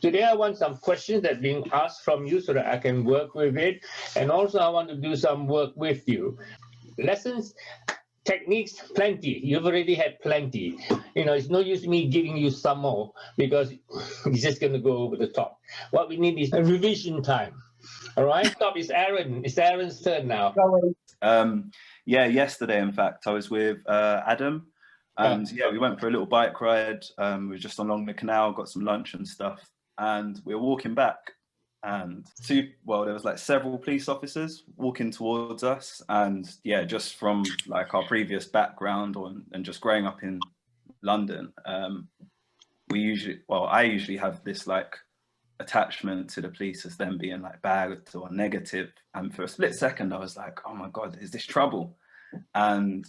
today I want some questions that are being asked from you so that I can work with it. And also I want to do some work with you. Lessons, techniques, plenty. You've already had plenty. You know, it's no use me giving you some more because it's just going to go over the top. What we need is a revision time. All right, top is Aaron. It's Aaron's turn now. Yeah, yesterday, in fact, I was with Adam, and yeah, we went for a little bike ride. We were just along the canal, got some lunch and stuff, and we were walking back, and there was like several police officers walking towards us, and yeah, just from like our previous background and just growing up in London, I usually have this like attachment to the police as them being like bad or negative, and for a split second I was like, oh my god, is this trouble? And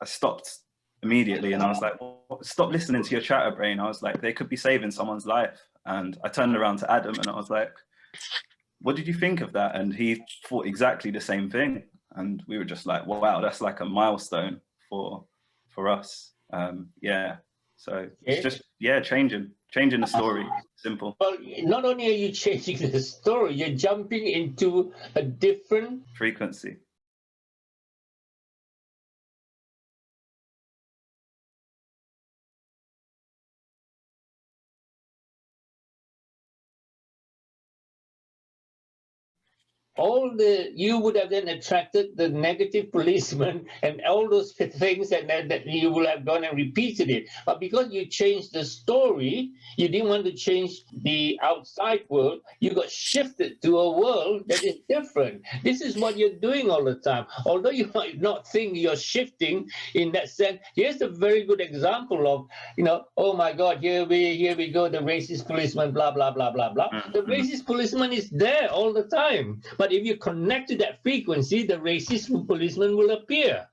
I stopped immediately and I was like, well, stop listening to your chatter brain. I was like, they could be saving someone's life. And I turned around to Adam and I was like, what did you think of that? And he thought exactly the same thing, and we were just like, wow, that's like a milestone for us. Yeah, so it's just changing the story. Simple. Well, not only are you changing the story, you're jumping into a different frequency. You would have then attracted the negative policeman and all those things that you will have gone and repeated it. But because you changed the story, you didn't want to change the outside world, you got shifted to a world that is different. This is what you're doing all the time. Although you might not think you're shifting in that sense, here's a very good example of, oh my God, here we go, the racist policeman, blah, blah, blah, blah, blah. The racist policeman is there all the time. But if you connect to that frequency, the racist policeman will appear.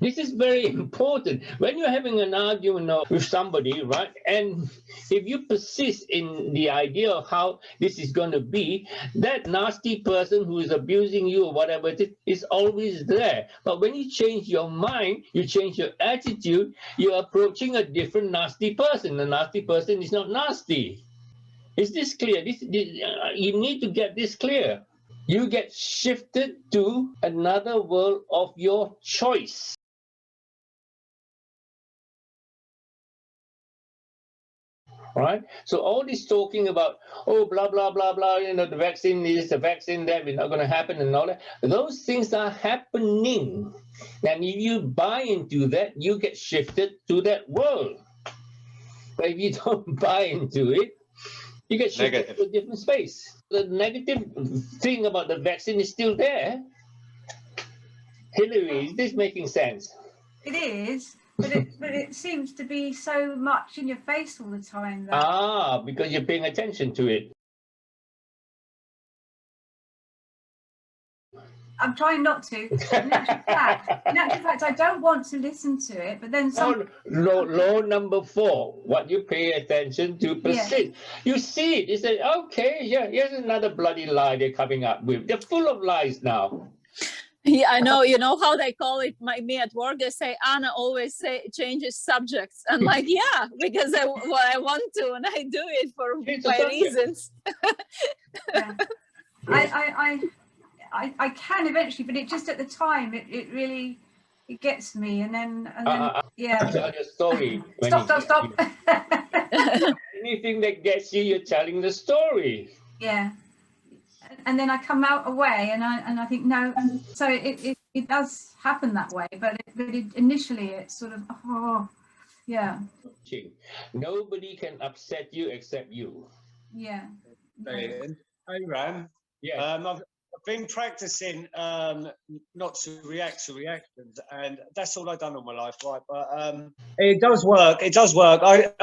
This is very important. When you're having an argument with somebody, right, and if you persist in the idea of how this is going to be, that nasty person who is abusing you or whatever it is always there. But when you change your mind, you change your attitude, you're approaching a different nasty person. The nasty person is not nasty. Is this clear? You need to get this clear. You get shifted to another world of your choice. Right? So all this talking about, oh, blah, blah, blah, blah, the vaccine is the vaccine that is not going to happen and all that. Those things are happening. And if you buy into that, you get shifted to that world. But if you don't buy into it, you get shifted to a different space. The negative thing about the vaccine is still there. Hillary, is this making sense? It is, but it seems to be so much in your face all the time. Because you're paying attention to it. I'm trying not to. In actual fact, I don't want to listen to it, but then some... Law number 4, what you pay attention to persist. Yeah. You see it, you say, okay, yeah, here's another bloody lie they're coming up with. They're full of lies now. Yeah, I know. You know how they call it, me at work, they say, Anna always changes subjects. I'm like, yeah, because I want to, and I do it for my reasons. Yeah. I can eventually, but it just at the time it really gets me, and then yeah. Tell your story. Stop. Anything that gets you, you're telling the story. Yeah, and then I come out away, and I think no. So it does happen that way, but initially it's sort of yeah. Nobody can upset you except you. Yeah. Hey Ram. Yeah. I've been practicing not to react to reactions, and that's all I've done all my life, right? But it does work. It does work. I've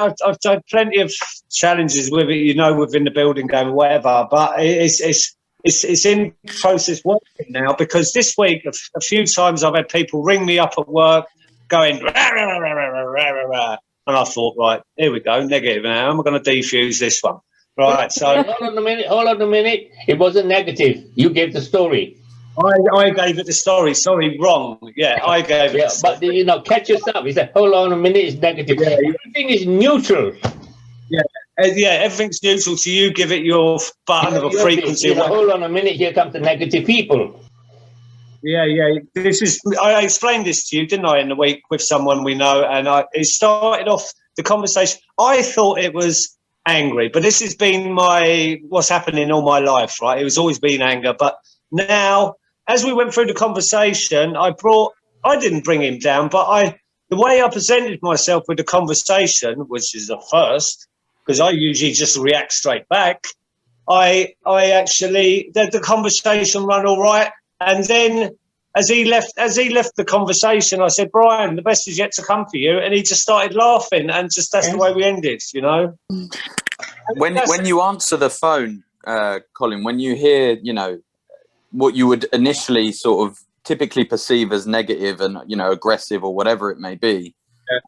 had plenty of challenges with it, within the building game or whatever. But it's in process working now, because this week a few times I've had people ring me up at work going rah, rah, rah, rah, rah, rah, rah, and I thought, right, here we go, negative now. I'm going to defuse this one. Right, so hold on a minute. It wasn't negative. You gave the story. I gave it the story. Sorry, wrong. Yeah, I gave it. But catch yourself. He said, hold on a minute. It's negative. Yeah. Everything is neutral. Yeah, Yeah, everything's neutral. So you give it your button of a frequency. Hold on a minute. Here comes the negative people. Yeah. I explained this to you, didn't I, in the week with someone we know, and it started off the conversation. I thought it was angry, but this has been what's happening all my life, right? It was always been anger, but now, as we went through the conversation, I didn't bring him down, but the way I presented myself with the conversation, which is the first, because I usually just react straight back. I actually the conversation ran all right. And then as he left the conversation, I said, Brian, the best is yet to come for you. And he just started laughing, and just that's the way we ended, you know. When you answer the phone, Colin, when you hear, you know, what you would initially sort of typically perceive as negative and, you know, aggressive or whatever it may be,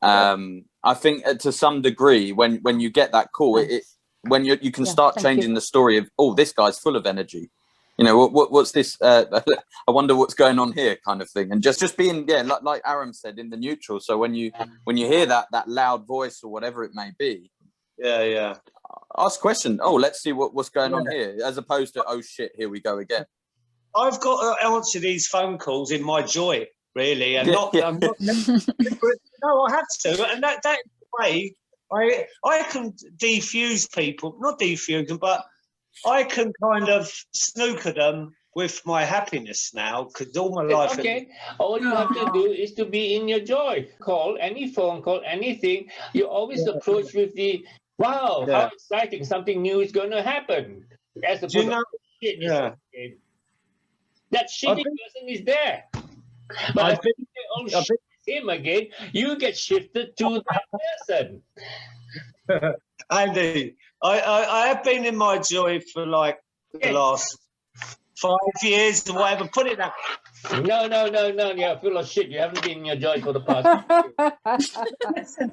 I think to some degree when you get that call, when you can start changing the story of, oh, this guy's full of energy. You know, what's this? I wonder what's going on here, kind of thing, and just being, like Arram said, in the neutral. So when you hear that loud voice or whatever it may be, ask a question. Oh, let's see what's going on here, as opposed to, oh shit, here we go again. I've got to answer these phone calls in my joy, really, and I'm not. No, I have to, and that way I can defuse people, not defuse them, but I can kind of snooker them with my happiness now, because all my life. Okay, all you have to do is to be in your joy. Call, any phone call, anything. You always approach with the, wow, how exciting! Something new is going to happen. As opposed to shit. That shitty person is there. But if you him again, you get shifted to that person. Andy, I have been in my joy for like the last 5 years or whatever. Put it that way. No. You're full of shit. You haven't been in your joy for the past.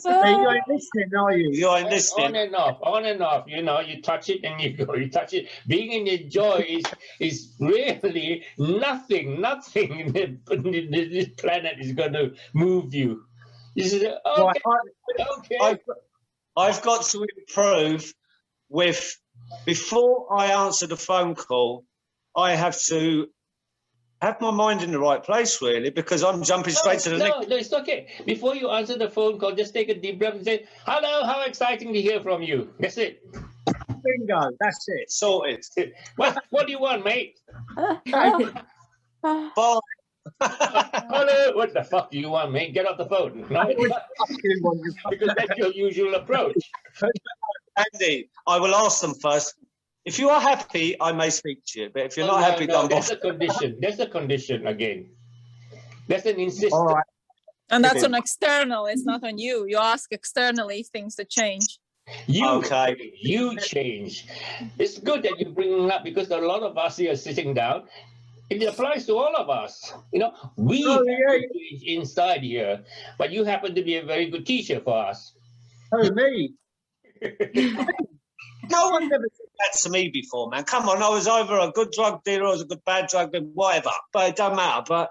You ain't listening, are you? You ain't listening. On and off. You know, you touch it and you go. You touch it. Being in your joy is really nothing. Nothing in this planet is going to move you. You say, okay. I've got to improve with, before I answer the phone call, I have to have my mind in the right place, really, because I'm jumping straight to the next. No, it's okay. Before you answer the phone call, just take a deep breath and say, hello, how exciting to hear from you. That's it. Bingo, that's it, sorted. What do you want, mate? Bye. Hello, what the fuck do you want, mate? Get off the phone. No, because that's your usual approach. Andy, I will ask them first. If you are happy, I may speak to you. But if you're not happy, then that's a condition. That's a condition again. That's an insistence. All right. And that's on external. It's not on you. You ask externally if things to change. You change. It's good that you're bringing up, because a lot of us here are sitting down. It applies to all of us. You know, we change inside here, but you happen to be a very good teacher for us. Oh, me? No one ever said that to me before, man. Come on, I was either a good drug dealer or I was a good bad drug dealer, whatever. But it doesn't matter. But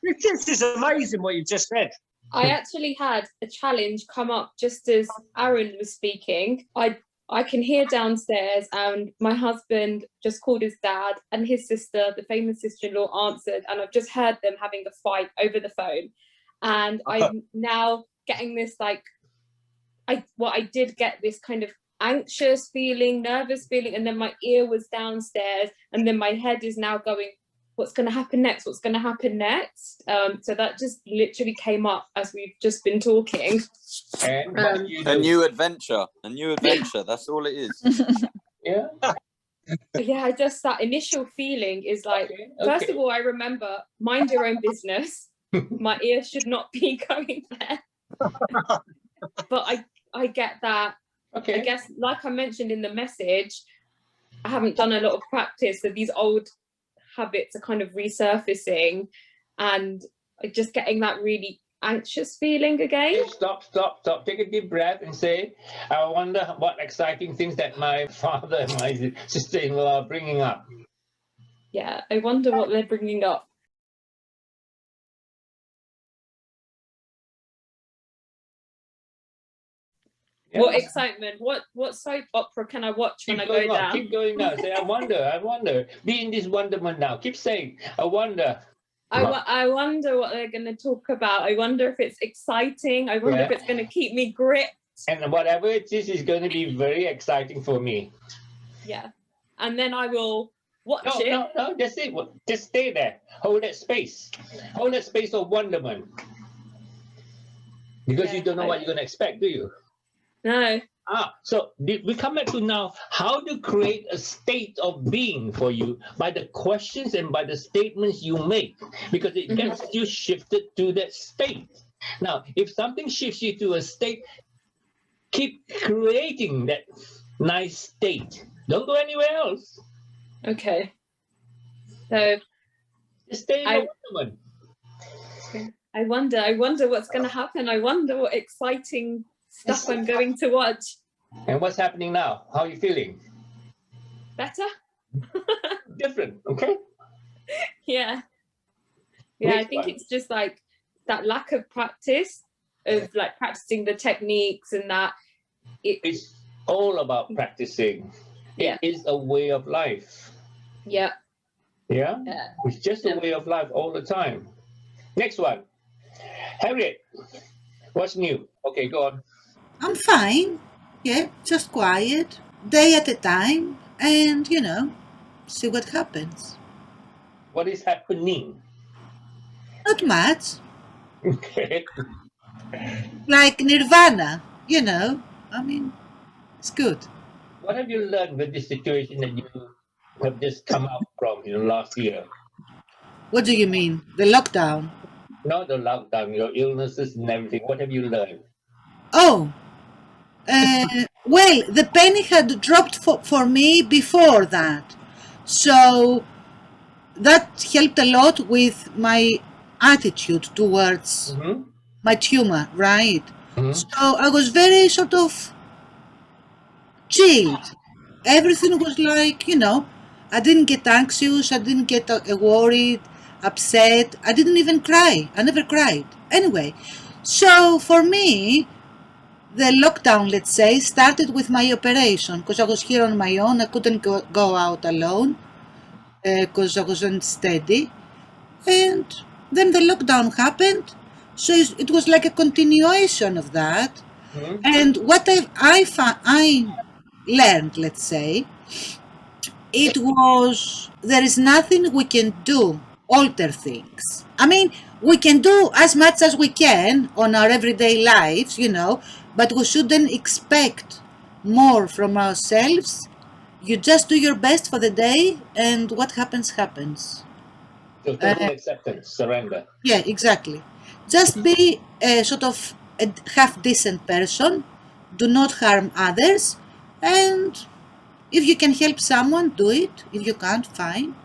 this is amazing what you just said. I actually had a challenge come up just as Aaron was speaking. I can hear downstairs, and my husband just called his dad, and his sister, the famous sister-in-law, answered, and I've just heard them having a fight over the phone. And I'm now getting this, like, I did get this kind of anxious feeling, nervous feeling, and then my ear was downstairs, and then my head is now going, what's going to happen next? What's going to happen next? So that just literally came up as we've just been talking. A new adventure. That's all it is. Yeah. Yeah, just that initial feeling is like, first of all, I remember, mind your own business. My ear should not be going there. But I get that. I guess, like I mentioned in the message, I haven't done a lot of practice, so these old habits are kind of resurfacing, and just getting that really anxious feeling again. Stop. Take a deep breath and say, I wonder what exciting things that my father and my sister-in-law are bringing up. Yeah, I wonder what they're bringing up. What excitement? What soap opera can I watch when I go down? Keep going down. Say, I wonder. Be in this wonderment now. Keep saying, I wonder. I wonder what they're going to talk about. I wonder if it's exciting. I wonder if it's going to keep me gripped. And whatever it is going to be very exciting for me. Yeah. And then I will watch it. No, that's it. Just stay there. Hold that space. Hold that space of wonderment. Because you don't know what you're going to expect, do you? No. So we come back to now how to create a state of being for you by the questions and by the statements you make, because it gets you shifted to that state. Now, if something shifts you to a state, keep creating that nice state. Don't go anywhere else. Okay. So just stay in the wonderment. I wonder what's going to happen. I wonder what exciting stuff I'm going to watch. And what's happening now? How are you feeling? Better? Different, okay? Yeah. Yeah, I think it's just like that lack of practice of like practicing the techniques and that. It's all about practicing. It is a way of life. Yeah. Yeah? It's just a way of life all the time. Next one. Harriet, what's new? Okay, go on. I'm fine. Yeah, just quiet, day at a time, and, see what happens. What is happening? Not much. Okay. Like nirvana, I mean, it's good. What have you learned with this situation that you have just come out from last year? What do you mean? The lockdown? Not the lockdown, your illnesses and everything. What have you learned? Oh, well, the penny had dropped for me before that. So that helped a lot with my attitude towards my tumor, right? So I was very sort of chilled. Everything was like, I didn't get anxious, I didn't get worried, upset. I didn't even cry. I never cried. Anyway, so for me, the lockdown, let's say, started with my operation because I was here on my own. I couldn't go out alone because I wasn't steady. And then the lockdown happened. So it was like a continuation of that. And what I learned, let's say, it was there is nothing we can do, alter things. I mean, we can do as much as we can on our everyday lives, but we shouldn't expect more from ourselves. You just do your best for the day, and what happens, happens. So total acceptance, surrender. Yeah, exactly. Just be a sort of a half-decent person. Do not harm others. And if you can help someone, do it. If you can't, fine.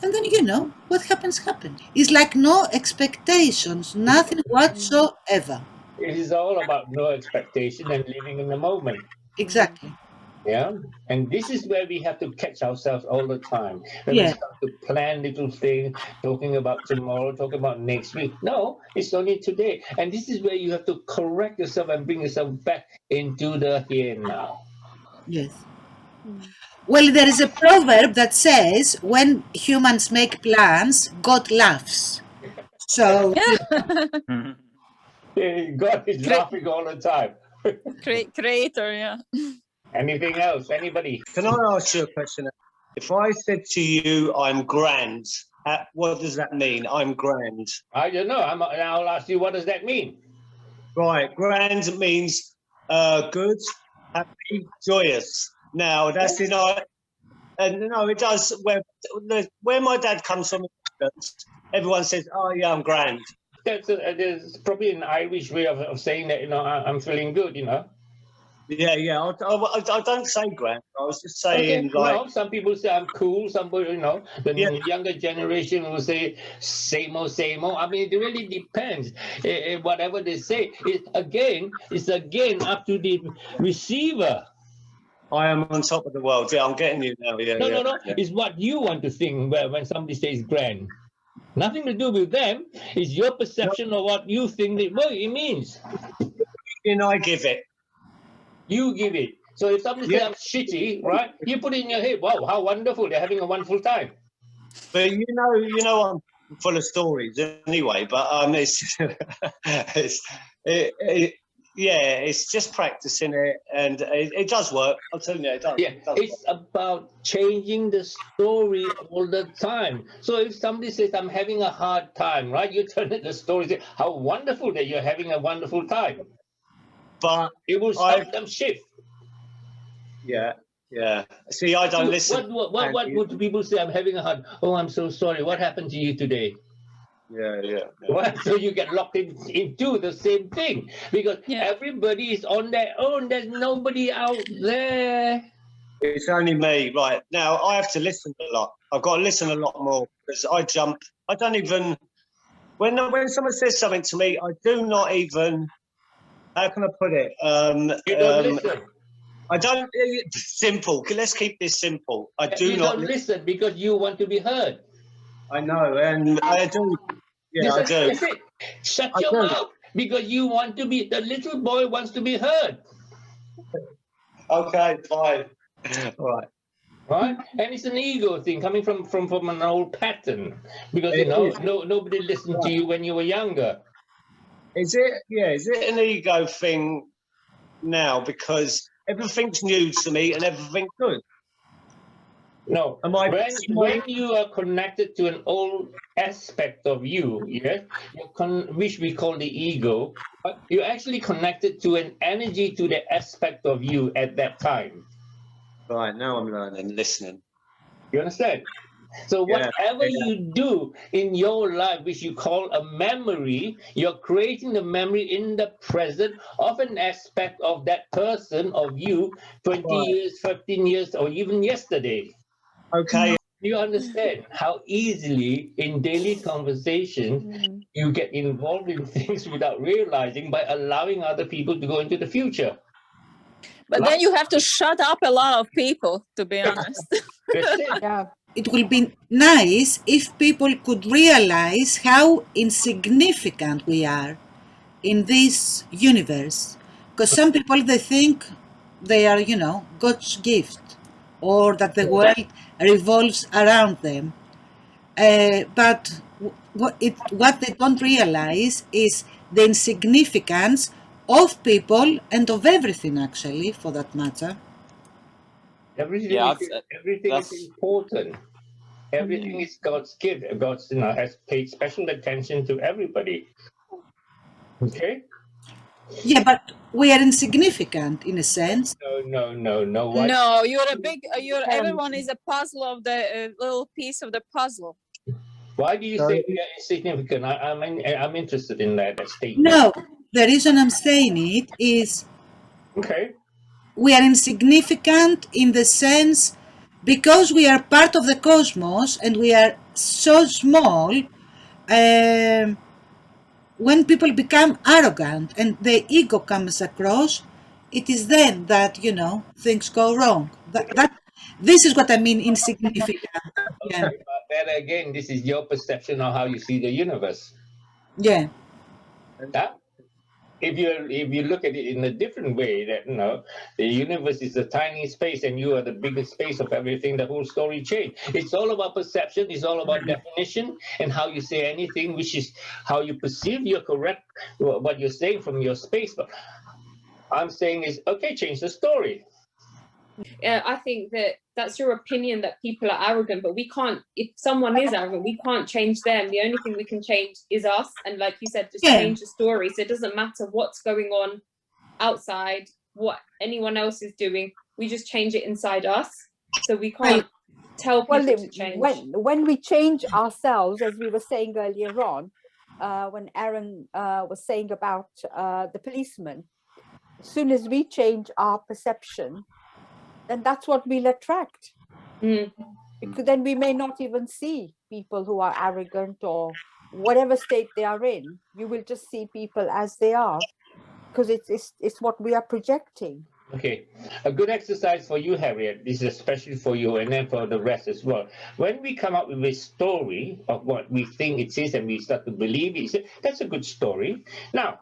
And then, what happens, happens. It's like no expectations, nothing whatsoever. It is all about no expectation and living in the moment. Exactly. Yeah. And this is where we have to catch ourselves all the time. When we start to plan little things, talking about tomorrow, talking about next week. No, it's only today. And this is where you have to correct yourself and bring yourself back into the here and now. Yes. Well, there is a proverb that says, when humans make plans, God laughs. So... God is laughing all the time. Creator, yeah. Anything else? Anybody? Can I ask you a question? If I said to you, I'm grand, what does that mean? I'm grand. I don't know. I'll ask you, what does that mean? Right. Grand means good, happy, joyous. Now, that's it does. Where my dad comes from, everyone says, oh, yeah, I'm grand. There's probably an Irish way of saying that, I'm feeling good, Yeah. I don't say grand. I was just saying, some people say I'm cool. Some people, the younger generation will say same old, same old. I mean, it really depends. Whatever they say, it's again up to the receiver. I am on top of the world. Yeah, I'm getting you now. Yeah. No. It's what you want to think when somebody says grand. Nothing to do with them. It's your perception of what you think it means. And I give it. You give it. So if somebody says I'm shitty, right? You put it in your head, wow, how wonderful, they're having a wonderful time. But you know, I'm full of stories anyway. But it's just practicing it, and it does work. I'm telling you, it does. Yeah, It does it's about changing the story all the time. So if somebody says I'm having a hard time, right? You turn it the story, say how wonderful that you're having a wonderful time. But it will stop them shift. Yeah. See, I don't listen. What would people say? I'm having a hard. Oh, I'm so sorry. What happened to you today? Yeah. Well, so you get locked into the same thing because everybody is on their own. There's nobody out there. It's only me. Right now, I have to listen a lot. I've got to listen a lot more because I jump. I don't even. When someone says something to me, I do not even. How can I put it? You don't listen. I don't. Simple. Let's keep this simple. I do you not don't listen because you want to be heard. I know, and I do. Yeah, I do. That's it. Shut your mouth because you want to be. The little boy wants to be heard. Okay, fine. All right. Right, and it's an ego thing coming from an old pattern because nobody listened to you when you were younger. Is it? Yeah, is it an ego thing now because everything's new to me and everything's good? No, when you are connected to an old aspect of you, yes, which we call the ego, you're actually connected to an energy to the aspect of you at that time. Right, now I'm learning, listening. You understand? So whatever you do in your life, which you call a memory, you're creating the memory in the present of an aspect of that person, of you, 20 years, 15 years, or even yesterday. Okay. You understand how easily in daily conversation you get involved in things without realizing by allowing other people to go into the future. But then you have to shut up a lot of people, to be honest. That's it. Yeah. It will be nice if people could realize how insignificant we are in this universe. Because some people, they think they are, God's gift, or that the world revolves around them. But what they don't realize is the insignificance of people and of everything, actually, for that matter. Everything is important. Everything is God's gift. God has paid special attention to everybody. Okay? Yeah, but we are insignificant in a sense. No. No, everyone is a puzzle of the little piece of the puzzle. Why do you say we are insignificant? I'm interested in that statement. No, the reason I'm saying it is we are insignificant in the sense because we are part of the cosmos and we are so small. When people become arrogant and the ego comes across, it is then that, things go wrong. This is what I mean, insignificant. Okay, but then again, this is your perception of how you see the universe. Yeah. If you look at it in a different way, that the universe is a tiny space and you are the biggest space of everything, the whole story changed. It's all about perception, it's all about definition and how you say anything, which is how you perceive. You're correct what you're saying from your space, but I'm saying is change the story. Yeah, I think that's your opinion that people are arrogant, but we can't. If someone is arrogant, we can't change them. The only thing we can change is us, and like you said, just change the story. So it doesn't matter what's going on outside, what anyone else is doing. We just change it inside us. So we can't tell people to change. When we change ourselves, as we were saying earlier on, when Aaron was saying about the policeman, as soon as we change our perception, then that's what we'll attract. Because then we may not even see people who are arrogant or whatever state they are in. You will just see people as they are, because it's what we are projecting. Okay, a good exercise for you, Harriet. This is especially for you and then for the rest as well. When we come up with a story of what we think it is and we start to believe it, that's a good story. Now,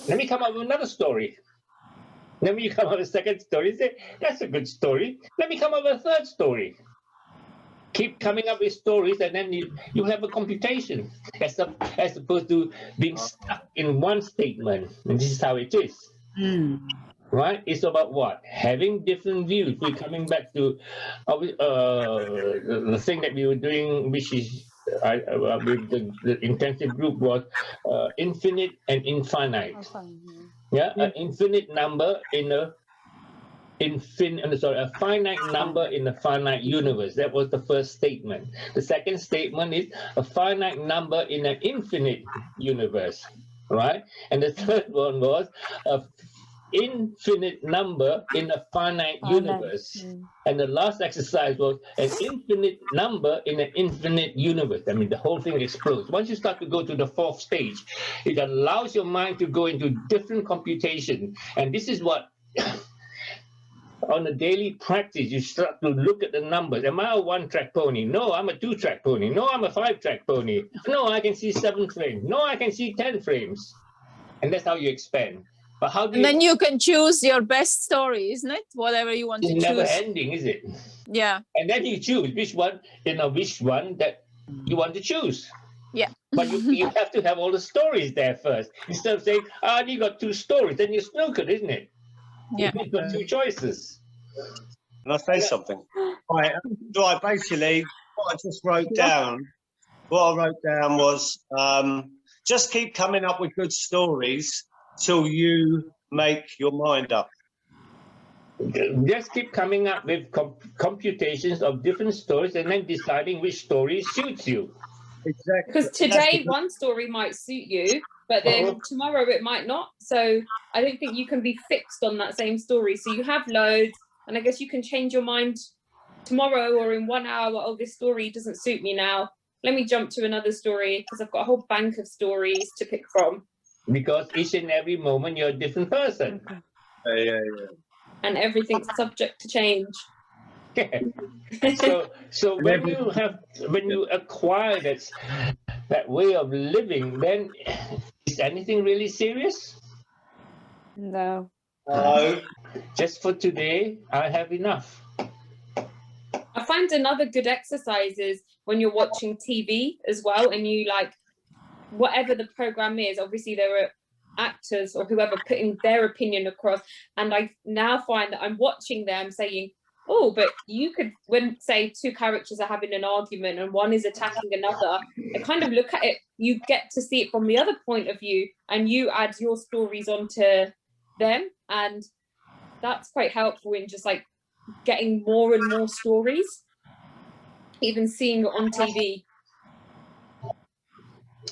let me come up with another story. Then you come up with a second story, say, that's a good story. Let me come up with a third story. Keep coming up with stories, and then you have a computation, as opposed to being stuck in one statement. And this is how it is. Right? It's about what? Having different views. We're coming back to the thing that we were doing, which is with the intensive group, was infinite and infinite. Yeah, an infinite number in a finite number in a finite universe. That was the first statement. The second statement is a finite number in an infinite universe, right? And the third one was a infinite number in a finite universe. And the last exercise was an infinite number in an infinite universe. I mean, the whole thing explodes. Once you start to go to the fourth stage, it allows your mind to go into different computation. And this is what on a daily practice, you start to look at the numbers. Am I a one-track pony? No, I'm a two-track pony. No, I'm a five-track pony. No, I can see 7 frames. No, I can see 10 frames. And that's how you expand. But how do you... And then you can choose your best story, isn't it? Whatever you want to choose. It's never ending, is it? Yeah. And then you choose which one that you want to choose. Yeah. But you have to have all the stories there first. Instead of saying, you got 2 stories, then you're snookered, isn't it? Yeah. You've got 2 choices. Can I say something? Right, basically, what I just wrote down was just keep coming up with good stories till you make your mind up. Just keep coming up with computations of different stories and then deciding which story suits you. Exactly. Because today one story might suit you, but then tomorrow it might not. So I don't think you can be fixed on that same story. So you have loads, and I guess you can change your mind tomorrow or in 1 hour. Oh, this story doesn't suit me now. Let me jump to another story, because I've got a whole bank of stories to pick from. Because each and every moment you're a different person. Yeah. And everything's subject to change. So when you acquire that way of living, then is anything really serious? No. No. Just for today, I have enough. I find another good exercise is when you're watching TV as well, and you like whatever the program is, obviously there are actors or whoever putting their opinion across, and I now find that I'm watching them saying, oh, but you could, when say 2 characters are having an argument and one is attacking another, I kind of look at it, you get to see it from the other point of view, and you add your stories onto them, and that's quite helpful in just like getting more and more stories, even seeing it on TV.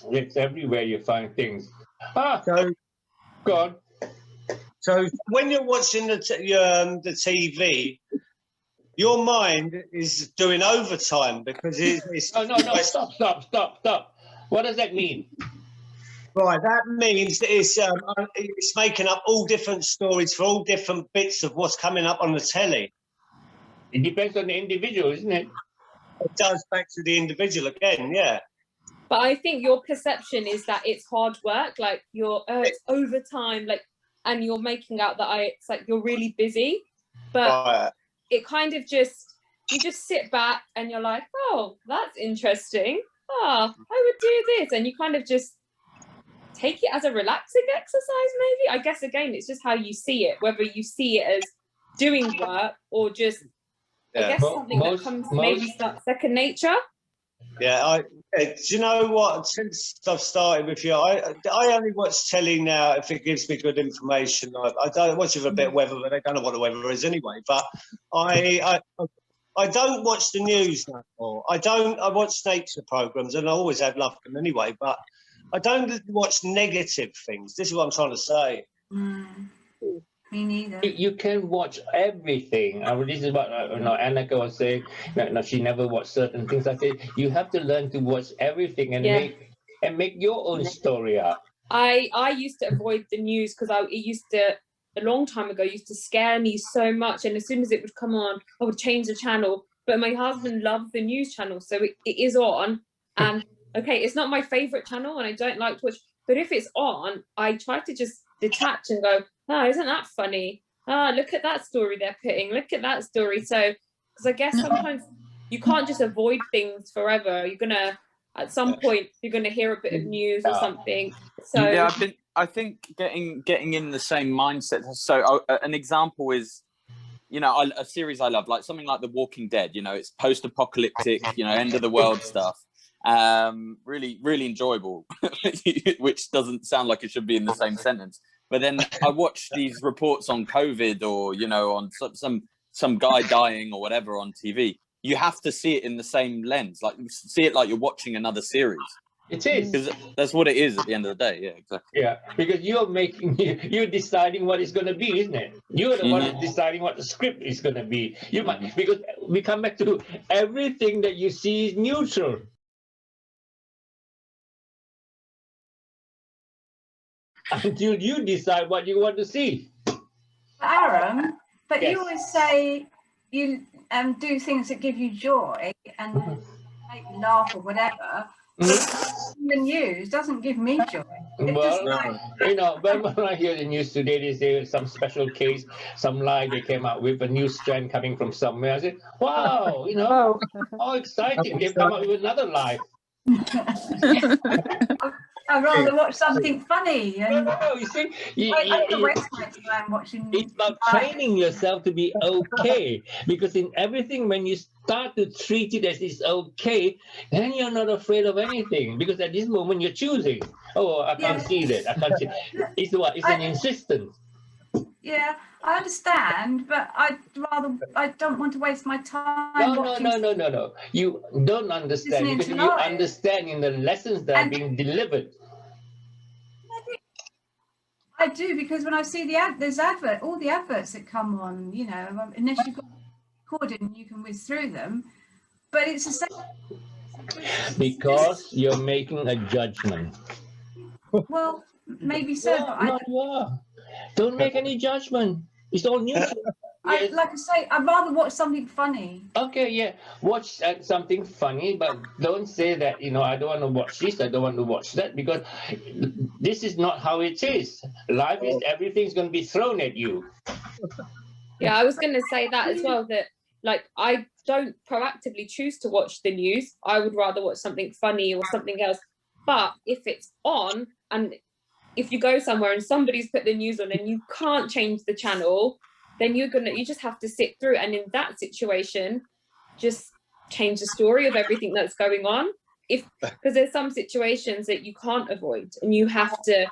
It's everywhere you find things. So, go on. So when you're watching the TV, your mind is doing overtime because it's... No, stop. What does that mean? Right, that means that it's making up all different stories for all different bits of what's coming up on the telly. It depends on the individual, isn't it? It does, back to the individual again, yeah. But I think your perception is that it's hard work, like it's overtime, like, and you're making out that it's like you're really busy, but it kind of you just sit back and you're like, oh, that's interesting. Oh, I would do this, and you kind of just take it as a relaxing exercise, maybe. I guess again, it's just how you see it, whether you see it as doing work or just, I guess something that comes maybe second nature. Yeah, do you know what? Since I've started with you, I only watch telly now if it gives me good information. I don't watch it for a bit of weather, but I don't know what the weather is anyway. But I don't watch the news no more. I watch nature programs, and I always have loved them anyway. But I don't watch negative things. This is what I'm trying to say. Me neither. You can watch everything. This is what Annika was saying. No, she never watched certain things. I said you have to learn to watch everything and make your own story up. I used to avoid the news because it used to, a long time ago, used to scare me so much. And as soon as it would come on, I would change the channel. But my husband loves the news channel, so it is on. And okay, it's not my favorite channel, and I don't like to watch. But if it's on, I try to just detach and go, oh, isn't that funny? look at that story they're putting, look at that story. So, because I guess sometimes you can't just avoid things forever. You're gonna, at some point, you're gonna hear a bit of news or something. So yeah, I think getting in the same mindset. So an example is, you know, a series I love, like something like The Walking Dead. You know, it's post-apocalyptic, you know, end of the world stuff. Really, really enjoyable, which doesn't sound like it should be in the same sentence. But then I watch these reports on COVID, or, you know, on some guy dying or whatever on TV. You have to see it in the same lens, like see it like you're watching another series. It is. Because that's what it is at the end of the day. Yeah, exactly. Yeah, because you're deciding what it's going to be, isn't it? You're the one that's deciding what the script is going to be. You might, because we come back to everything that you see is neutral. Until you decide what you want to see. Arram, but Yes. you always say you do things that give you joy and make you laugh or whatever. The news doesn't give me joy. Well, you know, when I hear the news today, they say some special case, some lie they came out with, a new strand coming from somewhere. I said, wow, you know, how exciting. They've come up with another lie. I'd rather watch something funny. And No, you see, I don't waste my time watching. it's about training yourself to be okay, because in everything, when you start to treat it as it's okay, then you're not afraid of anything, because at this moment you're choosing. Oh, I can't see that. I can't see. It's what? It's an insistence. Yeah, I understand, but I don't want to waste my time. No. You don't understand, because you understand in the lessons that are being delivered. I do, because when I see all the adverts that come on, you know, unless you've got recorded and you can whiz through them, but it's the same. Because you're making a judgment. Well, maybe so. No, you are. Don't make any judgment. It's all neutral. Like I say, I'd rather watch something funny. Okay, yeah, watch something funny, but don't say that, you know, I don't want to watch this, I don't want to watch that, because this is not how it is. Life is, everything's going to be thrown at you. Yeah, I was going to say that as well, that like I don't proactively choose to watch the news. I would rather watch something funny or something else. But if it's on, and if you go somewhere and somebody's put the news on and you can't change the channel, then you just have to sit through, and in that situation just change the story of everything that's going on, because there's some situations that you can't avoid and you have to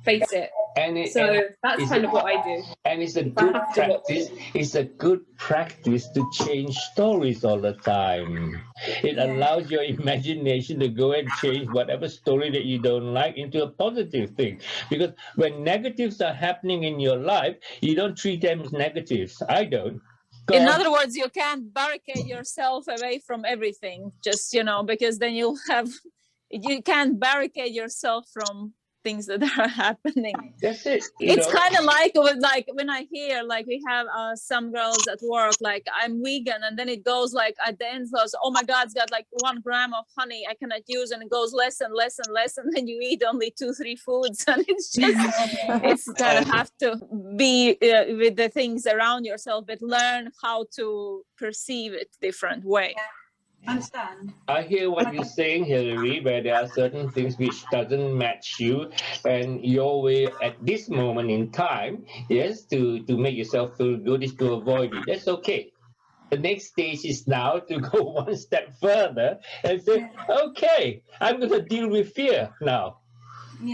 face it. That's kind of what I do. And it's a good practice. It's a good practice to change stories all the time. It allows your imagination to go and change whatever story that you don't like into a positive thing. Because when negatives are happening in your life, you don't treat them as negatives. I don't. In other words, you can't barricade yourself away from everything, just, you know, because then you can't barricade yourself from things that are happening. That's it. It's kind of like when I hear, like, we have some girls at work, like, I'm vegan, and then it goes like at the end goes, oh my God, it's got like 1 gram of honey I cannot use, and it goes less and less and less, and then you eat only 2-3 foods, and it's just it's kind of have to be with the things around yourself, but learn how to perceive it different way. Understand. I hear what you're saying, Hilary, where there are certain things which doesn't match you, and your way at this moment in time, yes, to make yourself feel good is to avoid it. That's okay. The next stage is now to go one step further and say, okay, I'm going to deal with fear now,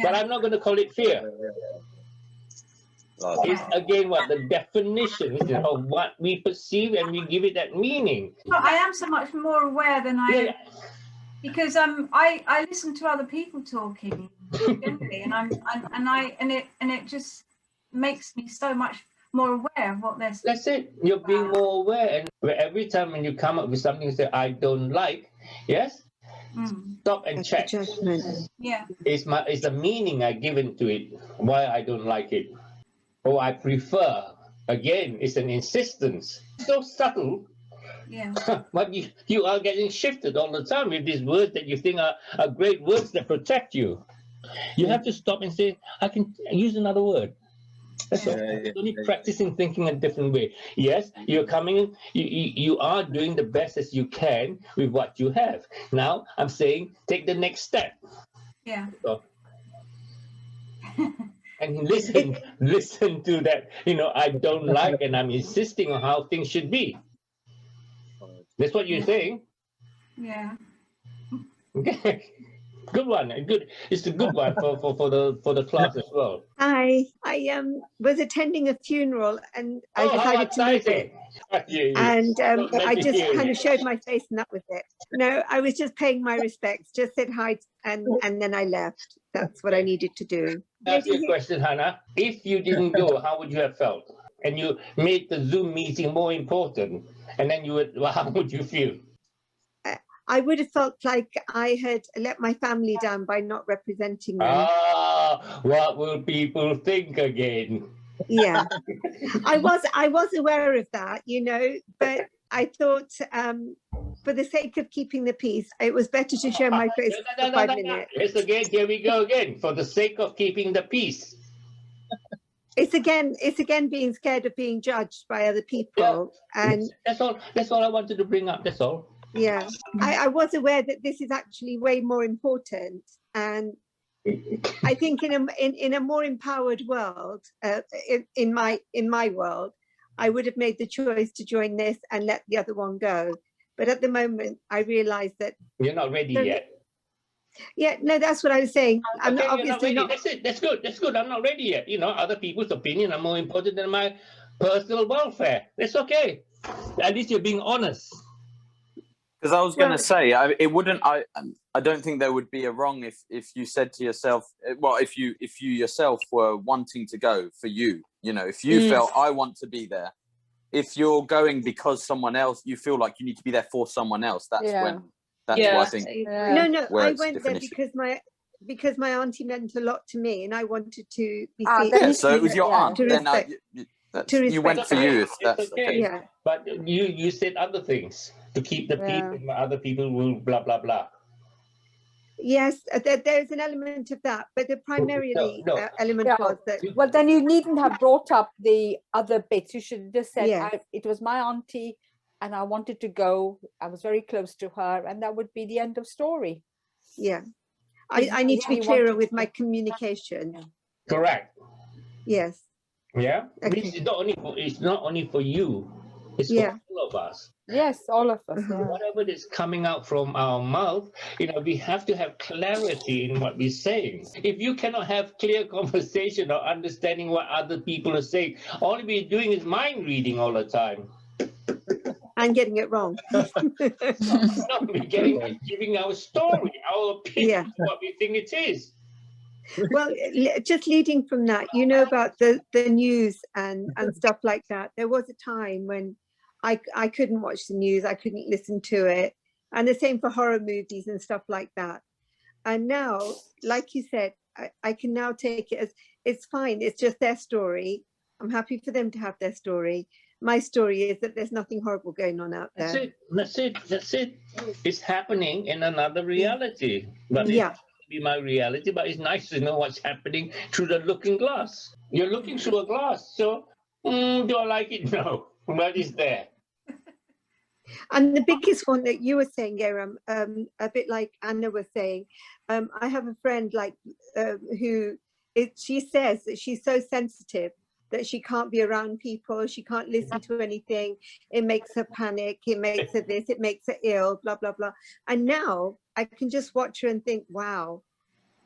but I'm not going to call it fear. It's again what the definition is of what we perceive, and we give it that meaning. Well, I am so much more aware than I am, because I listen to other people talking generally, and it just makes me so much more aware of what they're saying. That's it. You're being more aware, and every time when you come up with something that I don't like, yes, stop and check. Yeah, It's the meaning I given to it, why I don't like it. Oh, I prefer. Again, it's an insistence. So subtle. Yeah. But you are getting shifted all the time with these words that you think are great words that protect you. You have to stop and say, I can use another word. That's all. It's only practicing thinking a different way. Yes, you're coming in, you are doing the best as you can with what you have. Now, I'm saying take the next step. Yeah. So, and listen to that, I don't like, and I'm insisting on how things should be. That's what you're saying. Yeah. Okay. Good one. Good. It's a good one for the class as well. Hi, I was attending a funeral and I decided to leave it. And I just kind of showed my face and that was it. No, I was just paying my respects, just said hi and then I left. That's what I needed to do. That's your question, Hannah. If you didn't go, how would you have felt? And you made the Zoom meeting more important, and then how would you feel? I would have felt like I had let my family down by not representing them. Ah, what will people think again? Yeah, I was aware of that, but I thought for the sake of keeping the peace, it was better to show my face for 5 minutes. Yes, again, here we go again. For the sake of keeping the peace. It's again being scared of being judged by other people, and that's all I wanted to bring up. That's all. Yeah, I was aware that this is actually way more important, and I think in a more empowered world, in my world, I would have made the choice to join this and let the other one go. But at the moment, I realise that you're not ready yet. Yeah, no, that's what I was saying. I'm okay, obviously not. That's it. That's good. I'm not ready yet. Other people's opinion are more important than my personal welfare. That's okay. At least you're being honest. Because I was going to say, it wouldn't. I don't think there would be a wrong if you said to yourself, well, if you yourself were wanting to go for you, if you felt I want to be there. If you're going because someone else, you feel like you need to be there for someone else. That's when. That's what I think. No, I went there because my auntie meant a lot to me, and I wanted to be. So it was your aunt. Then you went for you. If that's okay. Yeah. But you said other things to keep the peace, and other people will blah blah blah. Yes, there's an element of that, but the primarily element was that. Well, then you needn't have brought up the other bits. You should have just said, it was my auntie and I wanted to go. I was very close to her, and that would be the end of story. Yeah. I need to be clearer with my communication. Correct. Yes. Yeah. Okay. It's not only for you. It's for all of us. Yes, all of us. Whatever is coming out from our mouth, we have to have clarity in what we're saying. If you cannot have clear conversation or understanding what other people are saying, all we're doing is mind reading all the time. And getting it wrong. No, we're giving our story, our opinion, what we think it is. Well, just leading from that, about the news and stuff like that. There was a time when I couldn't watch the news, I couldn't listen to it. And the same for horror movies and stuff like that. And now, like you said, I can now take it as, it's fine, it's just their story. I'm happy for them to have their story. My story is that there's nothing horrible going on out there. That's it. It's happening in another reality. But it's not be my reality, but it's nice to know what's happening through the looking glass. You're looking through a glass, so do I like it? No, but it's there. And the biggest one that you were saying, Arram, a bit like Anna was saying, I have a friend she says that she's so sensitive that she can't be around people, she can't listen to anything, it makes her panic, it makes her this, it makes her ill, blah, blah, blah. And now I can just watch her and think, wow,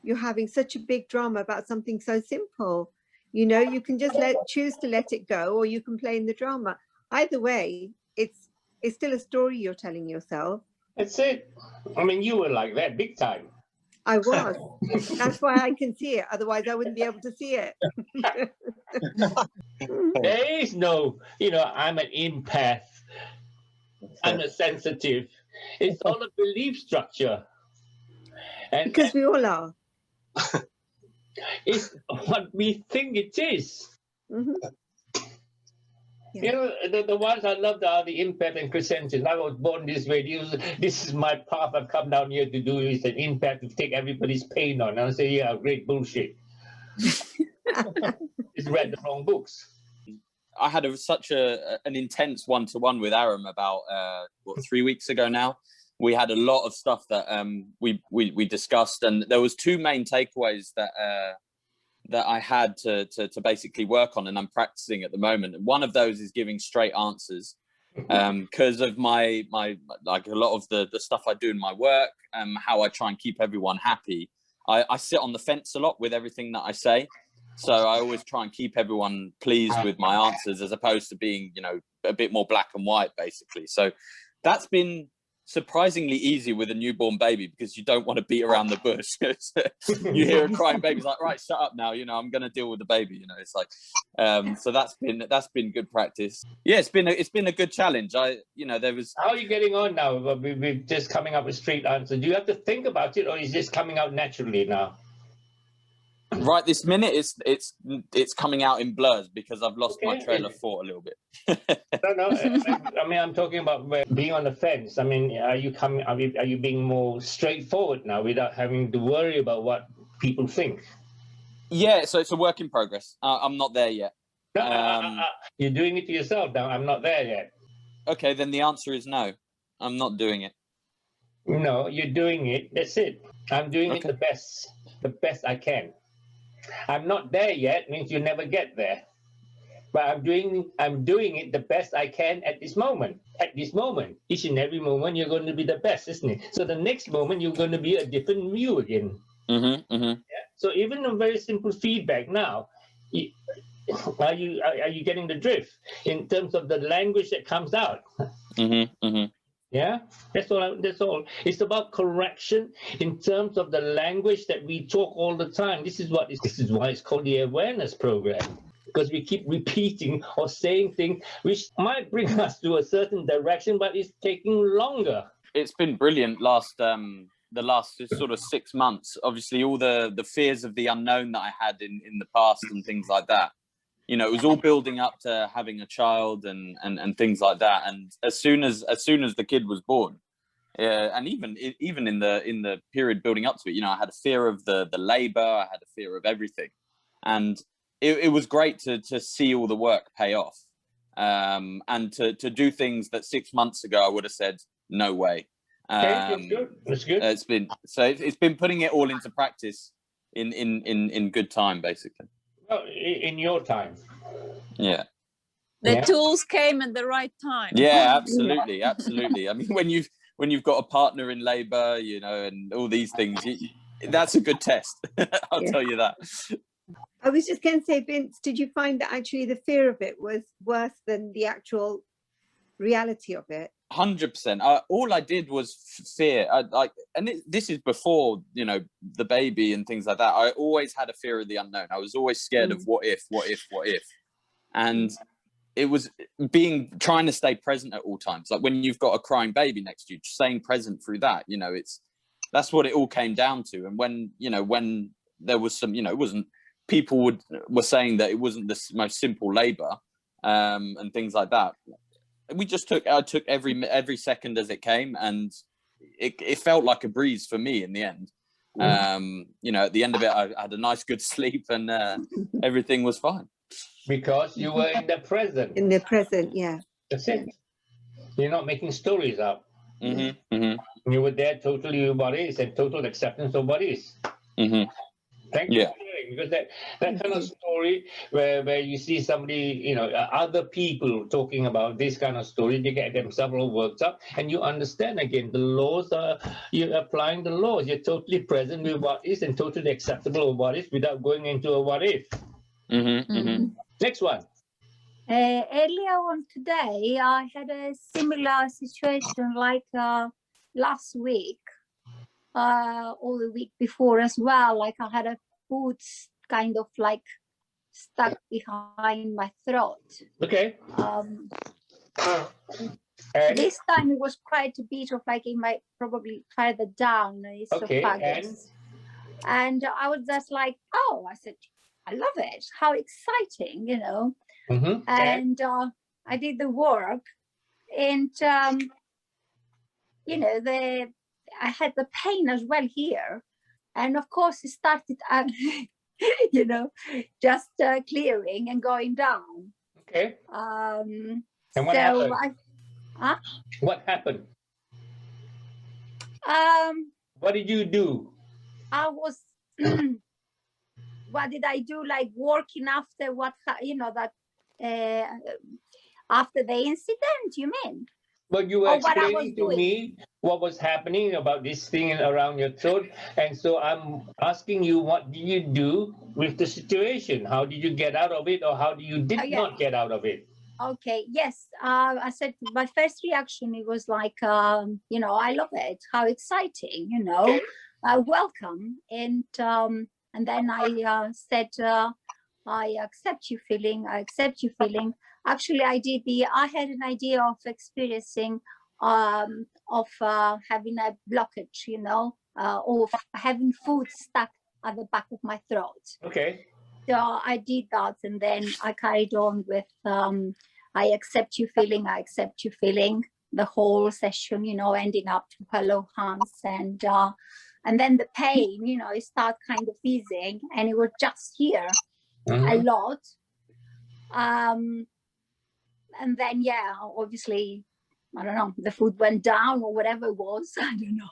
you're having such a big drama about something so simple. You can just choose to let it go, or you can play in the drama. Either way, it's still a story you're telling yourself. That's it. I mean, you were like that big time. I was. That's why I can see it. Otherwise, I wouldn't be able to see it. There is no, I'm an empath. I'm a sensitive. It's all a belief structure. Because we all are. It's what we think it is. Mm-hmm. The ones I love are the empath and chrysanthemum. I was born this way. This is my path I've come down here to do. Is an empath to take everybody's pain on. And I say, yeah, great bullshit. He's read the wrong books. I had such an intense one-to-one with Arram about 3 weeks ago now. We had a lot of stuff that we discussed, and there was two main takeaways that I had to basically work on, and I'm practicing at the moment. And one of those is giving straight answers, because of my like a lot of the stuff I do in my work, how I try and keep everyone happy. I sit on the fence a lot with everything that I say. So I always try and keep everyone pleased with my answers, as opposed to being, you know, a bit more black and white, basically. So that's been surprisingly easy with a newborn baby, because you don't want to beat around the bush. You hear a crying baby, it's like, right, shut up now, you know, I'm going to deal with the baby, you know. It's like, so that's been good practice. Yeah, it's been a good challenge. There was. How are you getting on now? We're just coming up with straight answers. Do you have to think about it, or is this coming out naturally now? Right this minute, it's coming out in blurs, because I've lost my trail of thought a little bit. No. I mean, I'm talking about being on the fence. I mean, are you being more straightforward now, without having to worry about what people think? Yeah, so it's a work in progress. I'm not there yet. You're doing it to yourself now. I'm not there yet. Okay, then the answer is no. I'm not doing it. No, you're doing it. That's it. I'm doing it the best I can. I'm not there yet means you never get there. But I'm doing it the best I can at this moment. At this moment, each and every moment, you're going to be the best, isn't it? So the next moment, you're going to be a different you again. Yeah? So even a very simple feedback now, are you getting the drift in terms of the language that comes out? Yeah, that's all. It's about correction in terms of the language that we talk all the time. This is why it's called the awareness program, because we keep repeating or saying things which might bring us to a certain direction, but it's taking longer. It's been brilliant the last sort of 6 months. Obviously, all the fears of the unknown that I had in the past and things like that. You know, it was all building up to having a child and things like that. And as soon as the kid was born, and even in the period building up to it, you know, I had a fear of the labor, I had a fear of everything, and it was great to see all the work pay off, and to do things that 6 months ago I would have said no way. That's good. It's been putting it all into practice in good time, basically. Well, in your time. Yeah. The tools came at the right time. Yeah, absolutely. I mean, when you've got a partner in labor, you know, and all these things, that's a good test. I'll tell you that. I was just going to say, Vince, did you find that actually the fear of it was worse than the actual reality of it? 100%. All I did was fear. This is before, you know, the baby and things like that. I always had a fear of the unknown. I was always scared of what if, and it was trying to stay present at all times. Like when you've got a crying baby next to you, staying present through that. You know, that's what it all came down to. And when there was some, you know, it wasn't. People were saying that it wasn't the most simple labor, and things like that. I took every second as it came, and it felt like a breeze for me in the end. You know, at the end of it, I had a nice good sleep, and everything was fine. Because you were in the present. In the present, yeah. That's it. You're not making stories up. You were there totally what is, and total acceptance of what is. Thank you for sharing, because that kind of story where you see somebody, you know, other people talking about this kind of story, they get themselves all worked up, and you understand again the laws you're applying the laws. You're totally present with what is and totally acceptable of what is without going into a what if. Next one. Earlier on today, I had a similar situation like last week. Or the week before as well, like I had a food kind of like stuck behind my throat. Okay. This time it was quite a bit of like it might probably further down esophagus. And I was just like, oh, I said, I love it. How exciting, you know. And I did the work, and you know, I had the pain as well here, and of course it started you know, just clearing and going down. Okay. And what so happened? What happened? What did you do? I was, what did I do? Like working after what, you know, that after the incident, you mean? But you were what I was explaining to doing. me what was happening about this thing around your throat. And so I'm asking you, what did you do with the situation? How did you get out of it, or how you did not get out of it? Okay, yes. I said my first reaction, it was like, you know, I love it. How exciting, you know, welcome. And then I said, I accept you feeling, I accept you feeling. Actually, I had an idea of experiencing, of having a blockage, you know, of having food stuck at the back of my throat. Okay. So I did that, and then I carried on with I accept you feeling, I accept you feeling, the whole session, you know, ending up to hello Hans, and then the pain, you know, it started kind of easing, and it was just here a lot. And then, yeah, obviously, I don't know, the food went down or whatever it was. I don't know.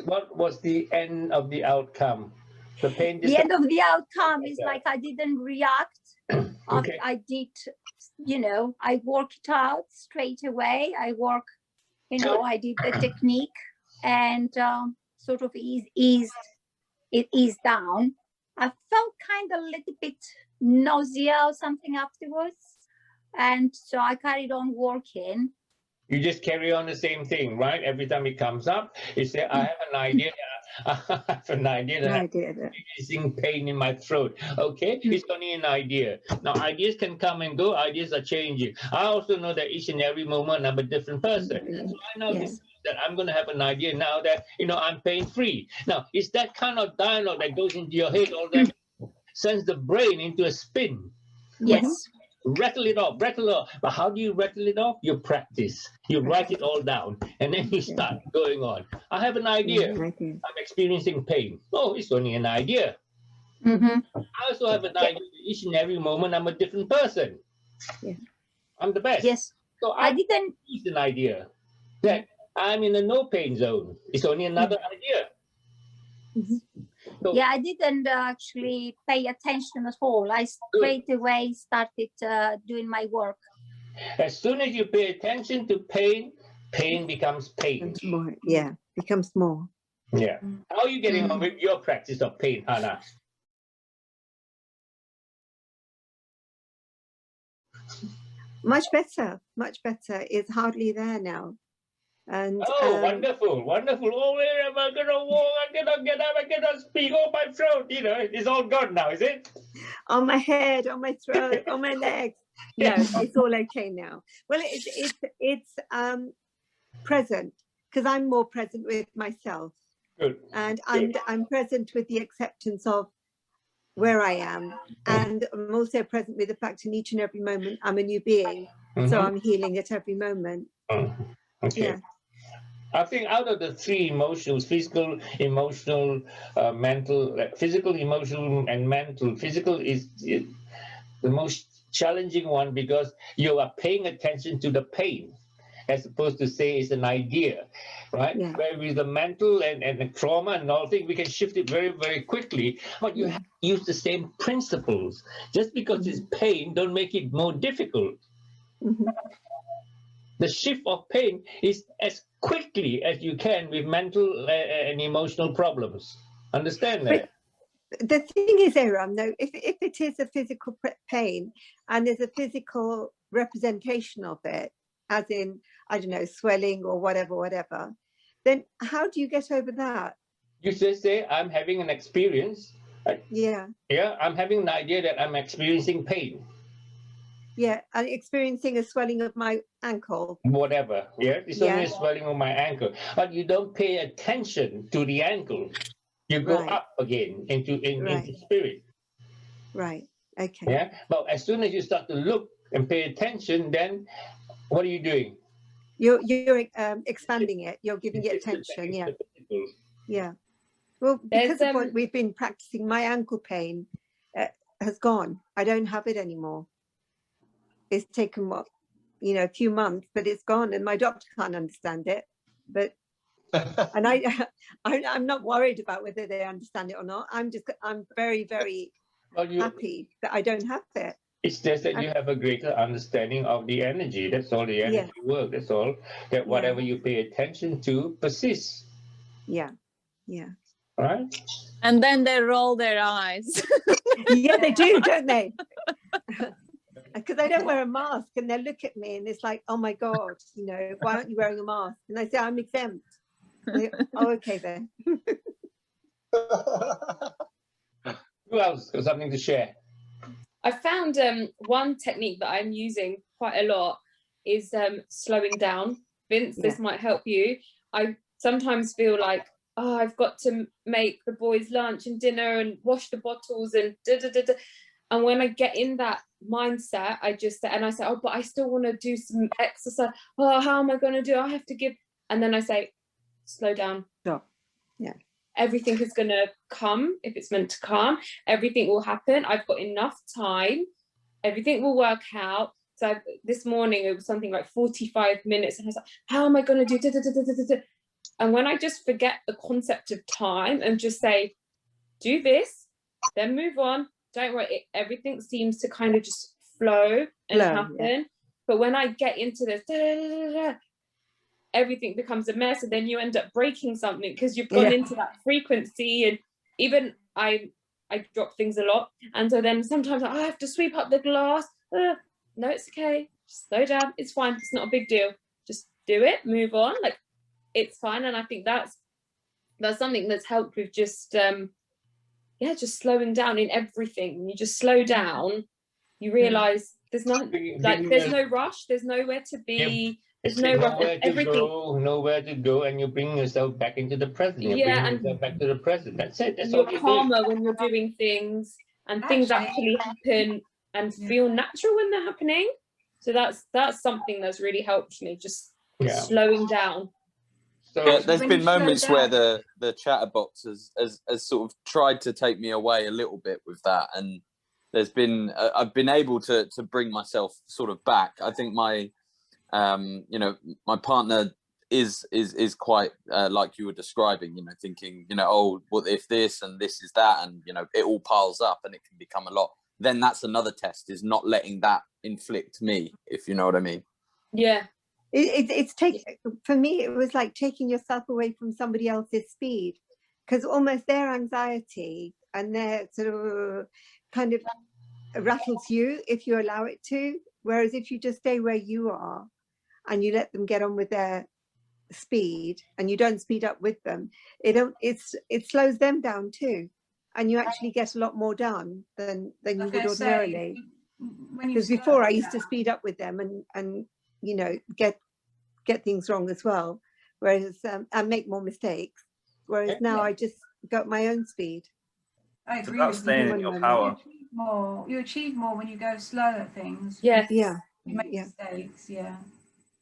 What was the end of the outcome? The pain. The end of the outcome is like I didn't react. Okay. I did, you know, I worked it out straight away. You know, I did the technique and sort of eased down. I felt kind of a little bit nausea or something afterwards. And so I carried on working. You just carry on the same thing, right? Every time it comes up, you say, I have an idea. I have an idea that I'm experiencing pain in my throat. Okay, it's only an idea. Now, ideas can come and go. Ideas are changing. I also know that each and every moment I'm a different person. So I know that I'm going to have an idea now that, you know, I'm pain-free. Now, it's that kind of dialogue that goes into your head all that sends the brain into a spin. Yes. Rattle it off. But how do you rattle it off? You practice. You write it all down, and then you start going on. I have an idea. I'm experiencing pain. Oh, it's only an idea. I also have an idea. Each and every moment, I'm a different person. I'm the best. Yes. So I didn't use an idea that I'm in a no pain zone. It's only another idea. So, yeah, I didn't actually pay attention at all. I straight away started doing my work. As soon as you pay attention to pain, pain becomes pain. More, yeah, becomes more. Yeah. How are you getting on with your practice of pain, Hannah? Much better, much better. It's hardly there now. And wonderful. Oh, where am I gonna walk? I cannot get up, I cannot speak. Oh, my throat, you know, it's all gone now, is it? On my head, on my throat, on my legs. No, it's all okay now. Well, it's present, because I'm more present with myself. Good. And I'm present with the acceptance of where I am, and I'm also present with the fact in each and every moment I'm a new being. So I'm healing at every moment. Okay. Yeah. I think out of the three emotions, physical, emotional, mental, physical, emotional, and mental, physical is the most challenging one because you are paying attention to the pain as opposed to say it's an idea, right? Yeah. Where with the mental and the trauma and all things, we can shift it very, very quickly, but you have to use the same principles. Just because it's pain, don't make it more difficult. The shift of pain is as quickly as you can with mental and emotional problems. Understand that? But the thing is, Arram, though, if it is a physical pain and there's a physical representation of it, as in, I don't know, swelling or whatever, then how do you get over that? You just say, I'm having an experience. Yeah, I'm having an idea that I'm experiencing pain. Yeah, and experiencing a swelling of my ankle. Whatever, it's only a swelling of my ankle. But you don't pay attention to the ankle. You go up again into spirit. Right, okay. Yeah, but as soon as you start to look and pay attention, then what are you doing? You're expanding it. You're giving it attention, Yeah. Well, because of what we've been practicing, my ankle pain has gone. I don't have it anymore. It's taken what, you know, a few months, but it's gone, and my doctor can't understand it. But and I'm not worried about whether they understand it or not. I'm very, very happy that I don't have it. It's just that you have a greater understanding of the energy. That's all. The energy work. That's all. That whatever you pay attention to persists. Yeah. Yeah. Right. And then they roll their eyes. Yeah, they do, don't they? Because I don't wear a mask, and they look at me and it's like, oh my God, you know, why aren't you wearing a mask? And I say, I'm exempt. They, oh, okay then. Who else got something to share? I found one technique that I'm using quite a lot is slowing down. Vince, this might help you. I sometimes feel like, oh, I've got to make the boys lunch and dinner and wash the bottles and da-da-da-da. And when I get in that mindset, I say, oh, but I still want to do some exercise. Oh, how am I going to do? I have to give. And then I say, slow down. Stop. Yeah. Everything is going to come if it's meant to come. Everything will happen. I've got enough time. Everything will work out. So this morning it was something like 45 minutes. And I was like, how am I going to do? Da, da, da, da, da, da. And when I just forget the concept of time and just say, do this, then move on. Don't worry. Everything seems to kind of just flow and happen. Yeah. But when I get into this, da, da, da, da, da, everything becomes a mess, and then you end up breaking something because you've gone into that frequency. And even I drop things a lot, and so then sometimes I have to sweep up the glass. No, it's okay, just slow down, it's fine, it's not a big deal, just do it, move on, like it's fine. And I think that's something that's helped with just just slowing down in everything. When you just slow down, you realize there's nothing, like there's no rush, there's nowhere to be. There's nowhere to go, and you bring yourself back into the present. You bring yourself back to the present. That's it. That's you're all you calmer when you're doing things, and things actually happen and feel natural when they're happening. So that's something that's really helped me, just slowing down. So there's been moments where the chatterbox has sort of tried to take me away a little bit with that, and there's been I've been able to bring myself sort of back. I think my my partner is quite like you were describing, thinking, oh, what if this and this is that, and it all piles up and it can become a lot. Then that's another test, is not letting that inflict me, if you know what I mean. Yeah. It's for me, it was like taking yourself away from somebody else's speed, because almost their anxiety and their sort of kind of rattles you if you allow it to. Whereas if you just stay where you are and you let them get on with their speed and you don't speed up with them, it slows them down too, and you actually get a lot more done than you would ordinarily. Because before I used to speed up with them and get things wrong as well, whereas and make more mistakes, whereas now I just got my own speed. I agree with staying in your power. You achieve more when you go slow at things. Yeah. You make mistakes. Yeah.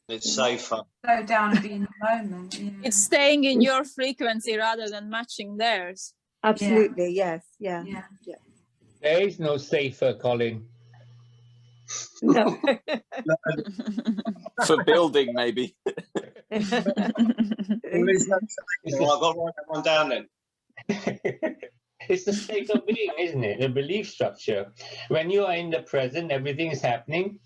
It's safer. Slow down and be in the moment. Yeah. It's staying in your frequency rather than matching theirs. Absolutely. Yes. Yeah. There is no safer, Colin. No. For building, maybe. I've got to write that one down then. It's the state of being, isn't it? The belief structure. When you are in the present, everything is happening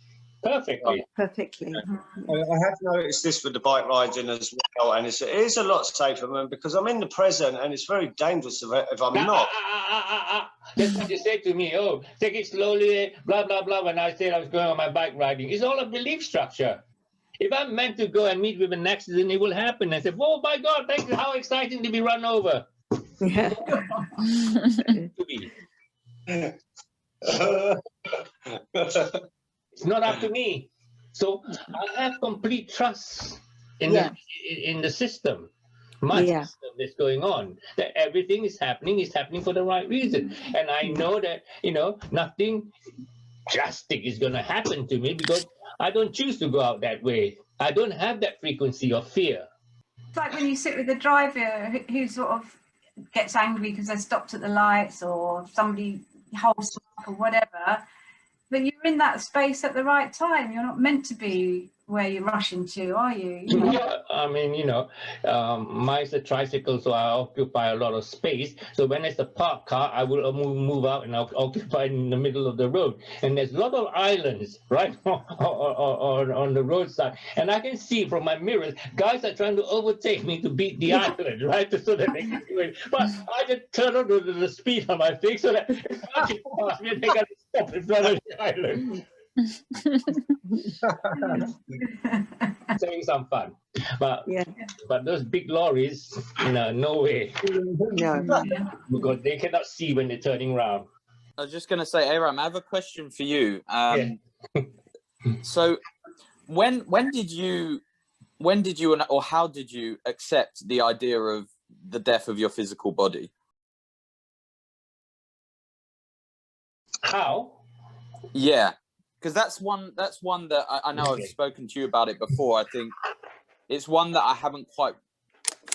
perfectly. Perfectly. I have noticed this with the bike riding as well, and it is a lot safer, man, because I'm in the present, and it's very dangerous if I'm not. That's what you say to me. Oh, take it slowly, blah, blah, blah, when I said I was going on my bike riding. It's all a belief structure. If I'm meant to go and meet with an accident, it will happen. I said, oh my God, thank you. How exciting to be run over. Yeah. It's not up to me. So I have complete trust in the system. My system that's going on, that everything is happening for the right reason. And I know that, nothing drastic is going to happen to me because I don't choose to go out that way. I don't have that frequency of fear. It's like when you sit with a driver who sort of gets angry because they're stopped at the lights, or somebody wholesome or whatever, but you're in that space at the right time. You're not meant to be where you're rushing to, are you? You know? Yeah, I mean, mine's a tricycle, so I occupy a lot of space. So when it's a parked car, I will move out and I'll occupy in the middle of the road. And there's a lot of islands, right, on the roadside. And I can see from my mirrors, guys are trying to overtake me to beat the island, right, so that they can do it. But I just turn on the speed on my thing so that it's much faster, and they got to stop in front of the island. Having some fun, but those big lorries, no way, because they cannot see when they're turning around. I was just going to say, Arram, I have a question for you. So, when did you, or how did you accept the idea of the death of your physical body? How? Yeah. Because that's one that I know I've spoken to you about it before. I think it's one that I haven't quite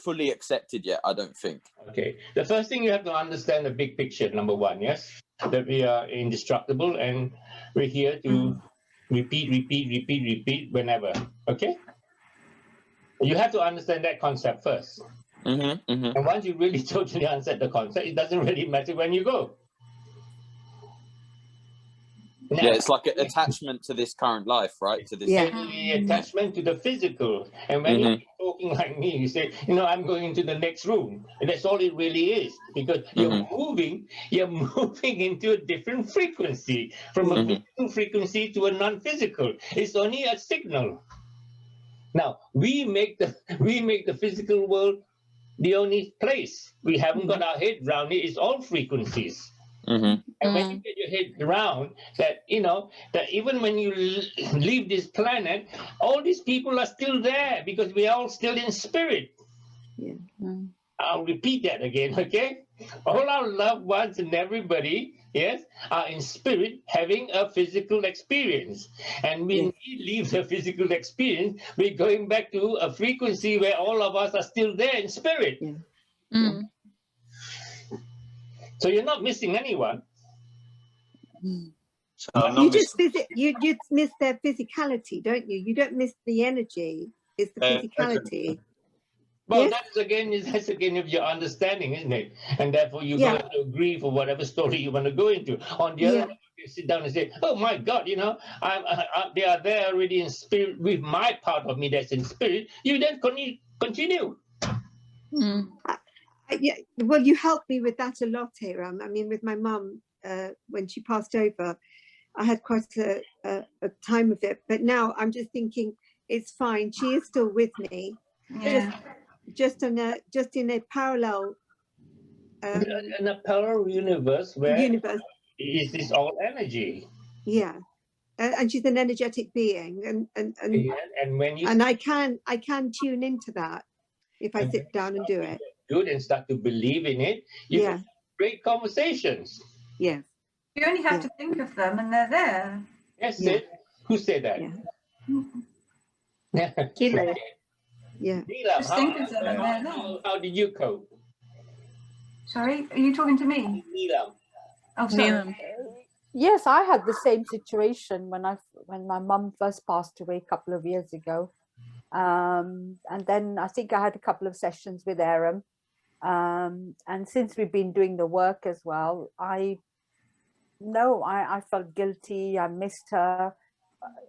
fully accepted yet, I don't think. Okay. The first thing you have to understand the big picture, number one, yes? That we are indestructible and we're here to repeat whenever, okay? You have to understand that concept first. And once you really totally understand the concept, it doesn't really matter when you go. Now, yeah, it's like an attachment to this current life, right? To this attachment to the physical. And when you're talking like me, you say, I'm going into the next room. And that's all it really is. Because you're moving into a different frequency, from a physical frequency to a non-physical. It's only a signal. Now, we make the physical world the only place. We haven't got our head around it. It's all frequencies. And when you get your head around that, that even when you leave this planet, all these people are still there because we are all still in spirit. I'll repeat that again, okay? All our loved ones and everybody, yes, are in spirit having a physical experience. And when we leave the physical experience, we're going back to a frequency where all of us are still there in spirit. So you're not missing anyone. You just miss their physicality, don't you? You don't miss the energy. It's the physicality. Well, that's again of your understanding, isn't it? And therefore you go to agree for whatever story you want to go into. On the other hand, you sit down and say, "Oh my God, they are there already in spirit with my part of me that's in spirit." You then continue. Well, you helped me with that a lot, Arram. I mean, with my mum, when she passed over, I had quite a time of it. But now I'm just thinking, it's fine. She is still with me, just in a parallel. In a parallel universe where is this all energy? Yeah. And she's an energetic being, and when you I can tune into that if I sit down and do it. Good and start to believe in it. You have great conversations. Yes. You only have to think of them and they're there. Yes, who said that? Just think of them and they're there. How did you cope? Sorry, are you talking to me? Oh, sorry. Yes, I had the same situation when my mum first passed away a couple of years ago. And then I think I had a couple of sessions with Arram. And since we've been doing the work as well, I felt guilty. I missed her.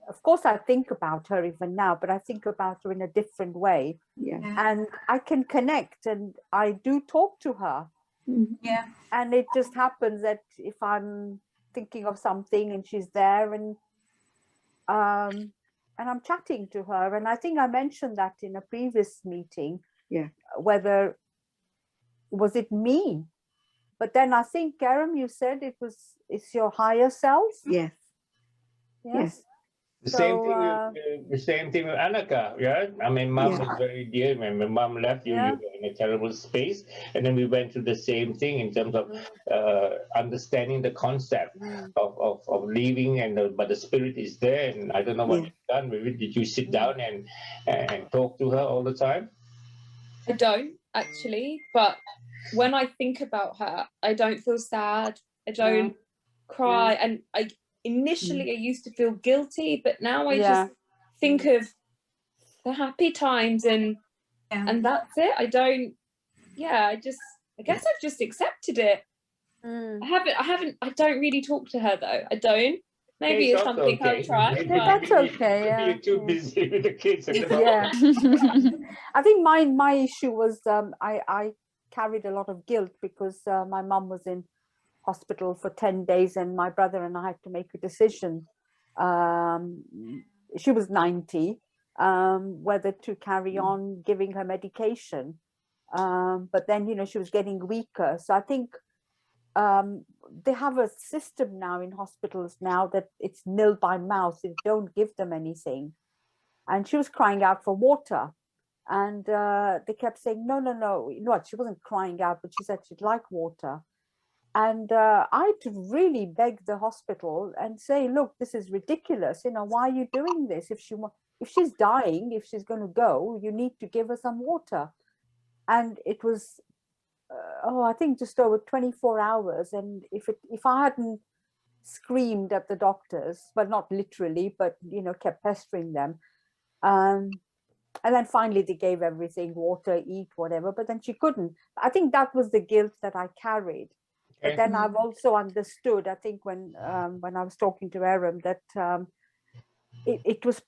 Of course, I think about her even now, but I think about her in a different way. And I can connect, and I do talk to her. And it just happens that if I'm thinking of something and she's there, and I'm chatting to her, and I think I mentioned that in a previous meeting. Whether was it me? But then I think, Arram, you said it's your higher self. Yes. The same thing with Annika, I mean, mom was very dear. When my mom left you, you were in a terrible space. And then we went through the same thing in terms of understanding the concept of leaving, but the spirit is there. And I don't know what you've done with it. Did you sit down and talk to her all the time? I don't actually, but when I think about her, I don't feel sad. I don't cry, and initially I used to feel guilty, but now I Yeah. just think of the happy times and that's it. I guess I've just accepted it. I don't really talk to her though. I don't. Maybe it's something I'll try. Maybe, That's okay. maybe you're too busy with the kids. Yeah. I think my issue was I carried a lot of guilt because my mum was in hospital for 10 days and my brother and I had to make a decision. She was 90, whether to carry on giving her medication. But then, you know, she was getting weaker. So I think they have a system now in hospitals now that it's nil by mouth. You don't give them anything. And she was crying out for water. And they kept saying, no. She wasn't crying out, but she said she'd like water. And I had to really beg the hospital and say, look, this is ridiculous. You know, why are you doing this? If she's dying, if she's going to go, you need to give her some water. And it was, I think just over 24 hours. And if I hadn't screamed at the doctors, well, not literally, but, you know, kept pestering them. And then finally they gave everything, water, eat, whatever, but then she couldn't. I think that was the guilt that I carried. But then I've also understood, I think when I was talking to Arram, that it was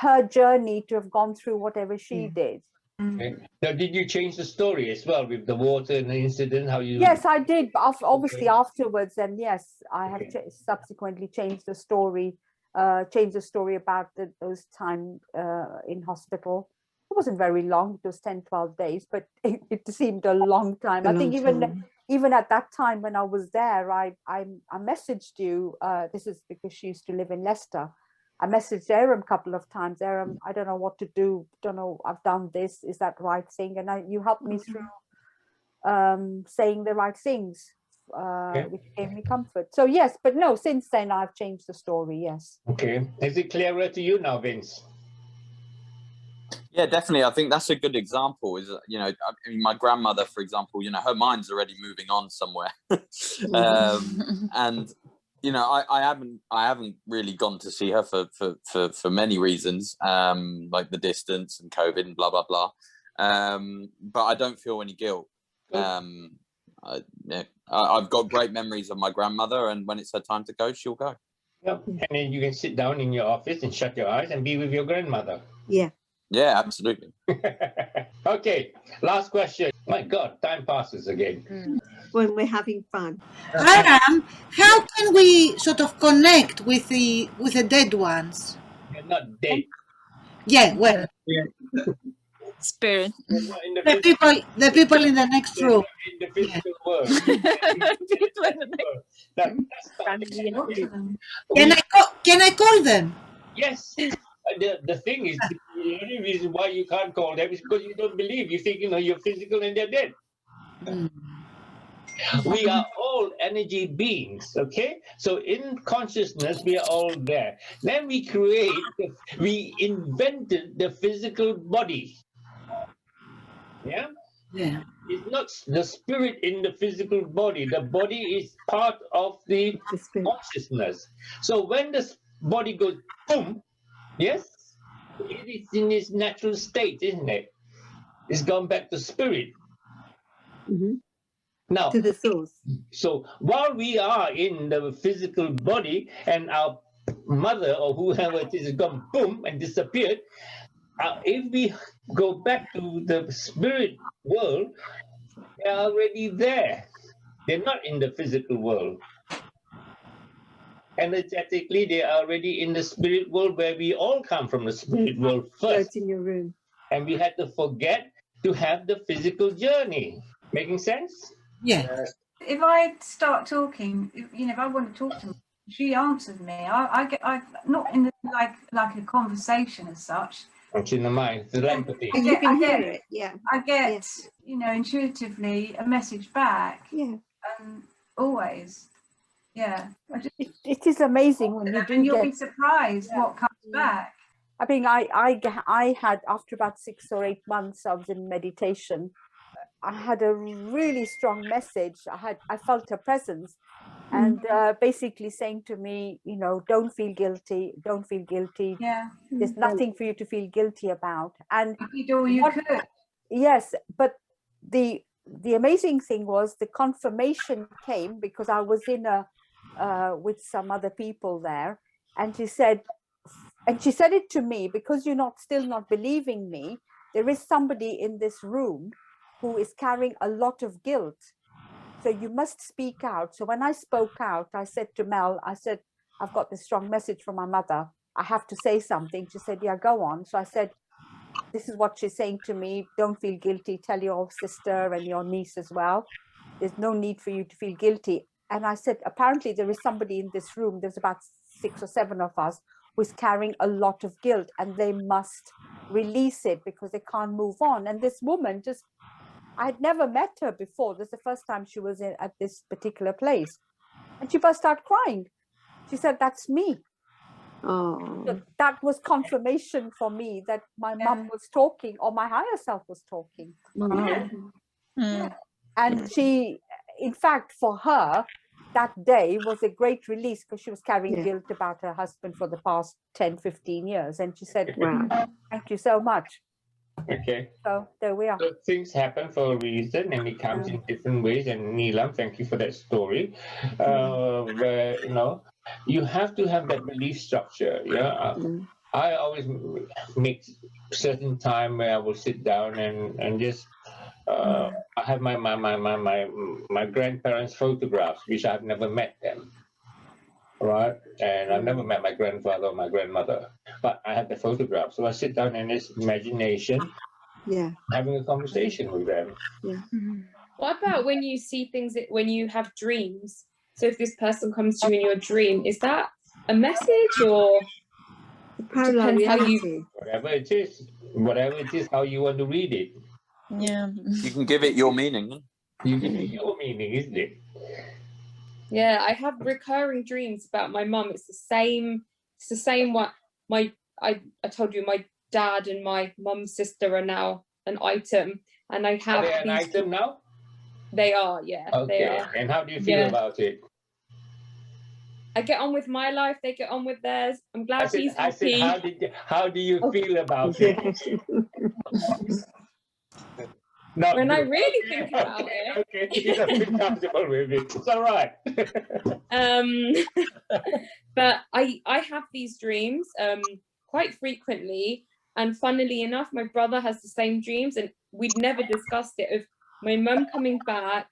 her journey to have gone through whatever she did. Okay. Now, did you change the story as well with the water and the incident? How you? Yes, I did. Obviously afterwards, and yes, I have subsequently changed the story. About those time in hospital. It wasn't very long. It was 10-12 days, but it seemed a long time. I think even at that time when I was there, I messaged you. This is because she used to live in Leicester. I messaged Arram a couple of times. Arram, I don't know what to do. Don't know. I've done this. Is that right thing? And you helped me through saying the right things. Which gave me comfort. So yes, but no, since then I've changed the story. Yes. Okay. Is it clearer to you now, Vince? Yeah, definitely. I think that's a good example. Is, you know, I mean, my grandmother, for example, you know, her mind's already moving on somewhere, and you know, I haven't really gone to see her for many reasons, like the distance and COVID and blah blah blah. But I don't feel any guilt. I've got great memories of my grandmother, and when it's her time to go, she'll go. Yep. And then you can sit down in your office and shut your eyes and be with your grandmother. Yeah. Yeah, absolutely. Okay, last question. My God, time passes again. When we're having fun. Arram, how can we sort of connect with the dead ones? They're not dead. Yeah, well, Spirit. the people in the next room. In the physical world. Can I call them? Yes. The thing is, the only reason why you can't call them is because you don't believe. You think, you know, you're physical and they're dead. We are all energy beings, okay? So in consciousness, we are all there. Then we invented the physical body. Yeah? Yeah. It's not the spirit in the physical body. The body is part of the consciousness. So when the body goes boom, yes, it is in its natural state, isn't it? It's gone back to spirit. Now, to the source. So while we are in the physical body and our mother or whoever it is has gone boom and disappeared, if we go back to the spirit world, they're already there. They're not in the physical world. Energetically, they are already in the spirit world where we all come from, the spirit world first. In your room. And we had to forget to have the physical journey. Making sense? Yeah. If I start talking, if I want to talk to her, she answers me. I not in the, like a conversation as such. It's in the mind, it's empathy. You can hear it, yeah. I get, intuitively a message back. Yeah. Always. Yeah. It is amazing when you do you'll be surprised what comes back. I think I had, after about 6 or 8 months I was in meditation, I had a really strong message. I felt her presence, and basically saying to me, you know, don't feel guilty, don't feel guilty. Yeah. There's nothing for you to feel guilty about. And You did all you could. yes, but the amazing thing was the confirmation came because I was in a with some other people there, and she said it to me, because you're still not believing me, there is somebody in this room who is carrying a lot of guilt. So you must speak out. So when I spoke out, I said to Mel, I said, I've got this strong message from my mother. I have to say something. She said, yeah, go on. So I said, this is what she's saying to me. Don't feel guilty. Tell your sister and your niece as well. There's no need for you to feel guilty. And I said, apparently there is somebody in this room, there's about 6 or 7 of us, who is carrying a lot of guilt, and they must release it because they can't move on. And this woman just, I'd never met her before. This is the first time she was at this particular place. And she burst out crying. She said, that's me. Oh. So that was confirmation for me that my mum was talking, or my higher self was talking. And she, in fact, for her, that day was a great release, because she was carrying guilt about her husband for the past 10, 15 years. And she said, thank you so much. Okay. So there we are. So things happen for a reason, and it comes in different ways. And Neelam, thank you for that story. Where, you know, you have to have that belief structure. Yeah. I always make certain time where I will sit down and just I have my grandparents' photographs, which I've never met them, right? And I've never met my grandfather or my grandmother, but I have the photographs. So I sit down and it's imagination, having a conversation with them. What about when you see things, when you have dreams? So if this person comes to you in your dream, is that a message, or depends how you? Whatever it is, how you want to read it. Yeah. You can give it your meaning. You give it your meaning, isn't it? Yeah, I have recurring dreams about my mum. It's the same. It's the same. What I told you, my dad and my mum's sister are now an item, and I have. Are they an item now? They are, yeah. Okay. They are. And how do you feel about it? I get on with my life. They get on with theirs. I'm glad he's happy. I said, how do you feel about it? When I really think about it. Okay, you don't feel comfortable with it. It's all right. But I have these dreams quite frequently, and funnily enough, my brother has the same dreams, and we'd never discussed it, of my mum coming back,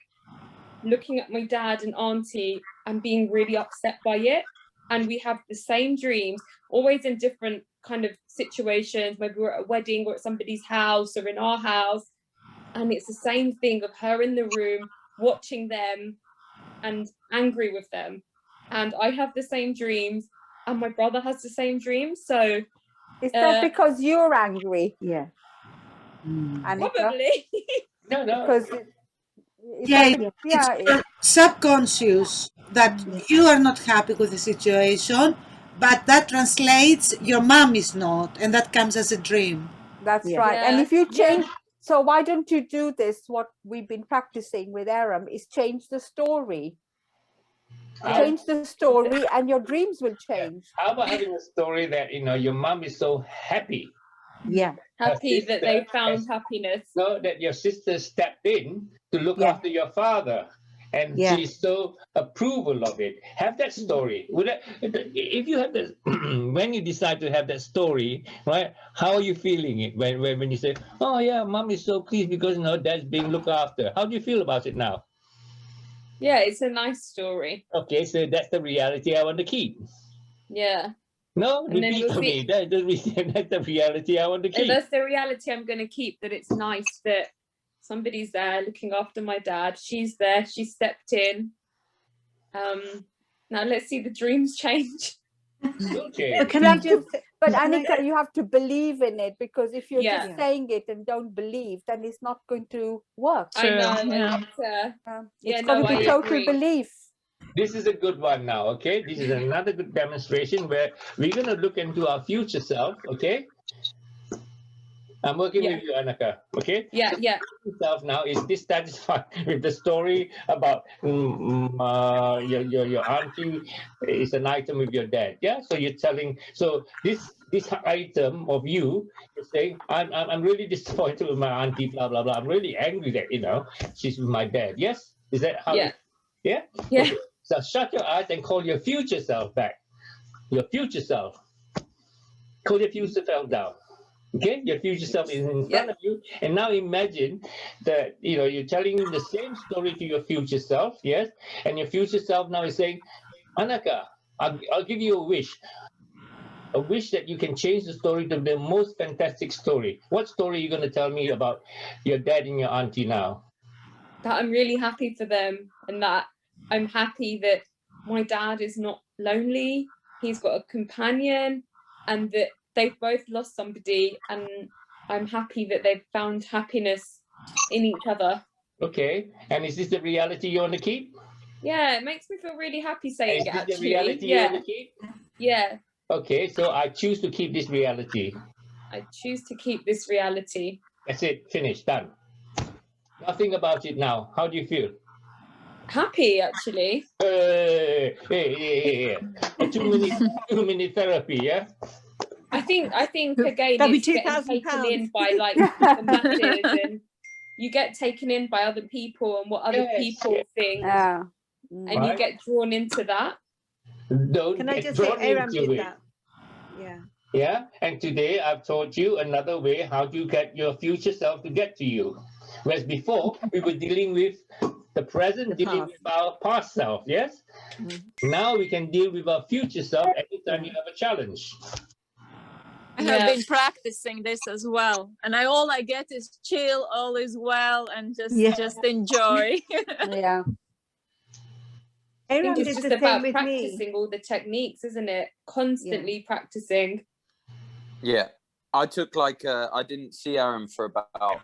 looking at my dad and auntie and being really upset by it. And we have the same dreams, always in different kind of situations. Maybe we're at a wedding or at somebody's house or in our house, and it's the same thing of her in the room watching them and angry with them. And I have the same dreams, and my brother has the same dreams. So is that because you're angry? Yeah. Probably. No. Because it's your subconscious that you are not happy with the situation, but that translates your mom is not, and that comes as a dream. That's right. And if you change, so why don't you do this? What we've been practicing with Arram is change the story. Change the story, and your dreams will change. How about having a story that, you know, your mom is so happy? Happy that they found happiness. So that your sister stepped in to look after your father, and she's so approval of it. Have that story. If you have that, when you decide to have that story, right? How are you feeling it when you say, "Oh yeah, mom is so pleased because dad's being looked after"? How do you feel about it now? Yeah, it's a nice story. Okay, so that's the reality I want to keep. Yeah. No, repeat to me. That's the reality I want to keep. And that's the reality I'm going to keep, that it's nice that somebody's there looking after my dad. She's there. She stepped in. Now let's see the dreams change. Okay. But Annika, you have to believe in it, because if you're just saying it and don't believe, then it's not going to work. I know. It's got to be total belief. This is a good one now, okay? This is another good demonstration where we're going to look into our future self, okay? I'm working Yeah. with you, Anaka. Okay. Yeah, yeah. Yourself now is dissatisfied with the story about your auntie is an item with your dad. Yeah. So you're telling. So this item of you is saying, I'm really disappointed with my auntie. Blah blah blah. I'm really angry that she's with my dad. Yes. Is that how? Yeah. Yeah. Yeah. Okay. So shut your eyes and call your future self back. Your future self. Call your future self down. Okay, your future self is in front of you, and now imagine that you're telling the same story to your future self, yes, and your future self now is saying, Anaka, I'll give you a wish that you can change the story to the most fantastic story. What story are you going to tell me about your dad and your auntie now? That I'm really happy for them, and that I'm happy that my dad is not lonely. He's got a companion, and that they've both lost somebody, and I'm happy that they've found happiness in each other. Okay, and is this the reality you want to keep? Yeah, it makes me feel really happy saying Is it, this actually. the reality you want to keep? Yeah. Okay, so I choose to keep this reality. I choose to keep this reality. That's it, finished, done. Nothing about it now. How do you feel? Happy, actually. Hey. A 2-minute therapy, yeah? I think again, That'd be it's getting taken in by like the masses, and you get taken in by other people and what other people think, and you get drawn into that. Can I just say, Arram did that? Yeah. Yeah, and today I've taught you another way how to get your future self to get to you. Whereas before, we were dealing with the present, dealing with our past self, yes? Now we can deal with our future self anytime you have a challenge. I have been practicing this as well, and all I get is chill, all is well, and just enjoy. I think it's just about practicing all the techniques, isn't it? Constantly practicing. Yeah, I took I didn't see Arram for about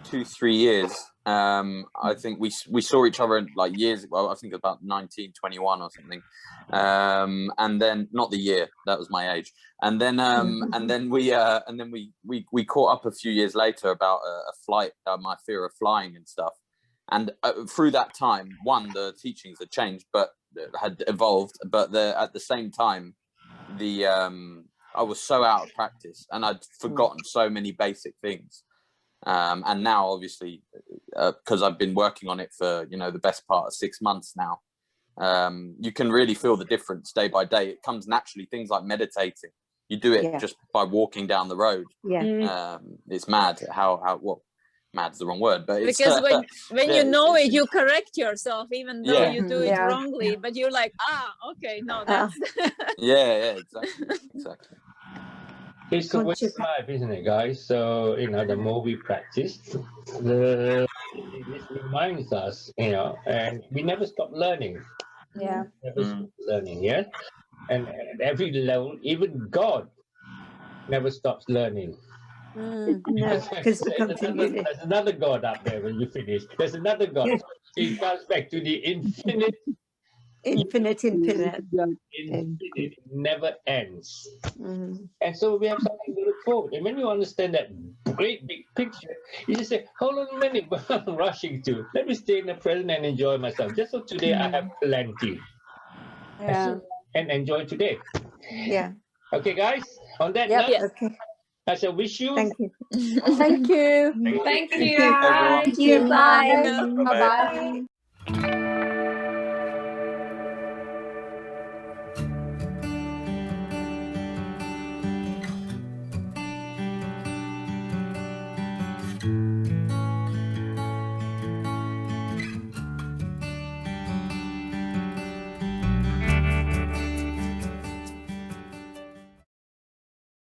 2-3 years. I think we saw each other like years ago. I think about 1921 or something. And then not the year, that was my age. And then we caught up a few years later about a flight, my fear of flying and stuff. And through that time, the teachings had changed, but had evolved. But at the same time, I was so out of practice, and I'd forgotten so many basic things. And now, obviously, because I've been working on it for the best part of 6 months now, you can really feel the difference day by day. It comes naturally. Things like meditating, you do it just by walking down the road. It's mad how mad is the wrong word, but it's, because when you know it, you correct yourself even though you do it wrongly, but you're like, okay, no, that's exactly. It's a way of life, isn't it, guys? So the more we practice, it reminds us, and we never stop learning. Never stop learning, yeah. And at every level, even God never stops learning. Because there's another God up there when you finish. There's another God. It comes back to the infinite. Infinite. It never ends. And so we have something to look forward. And when you understand that great big picture, you just say, hold on a minute, what I'm rushing to. Let me stay in the present and enjoy myself. Just so today I have plenty. And enjoy today. Yeah. Okay, guys. On that note, I shall wish you. Thank you. Thank you. Thank you. Thank you. Bye. Bye.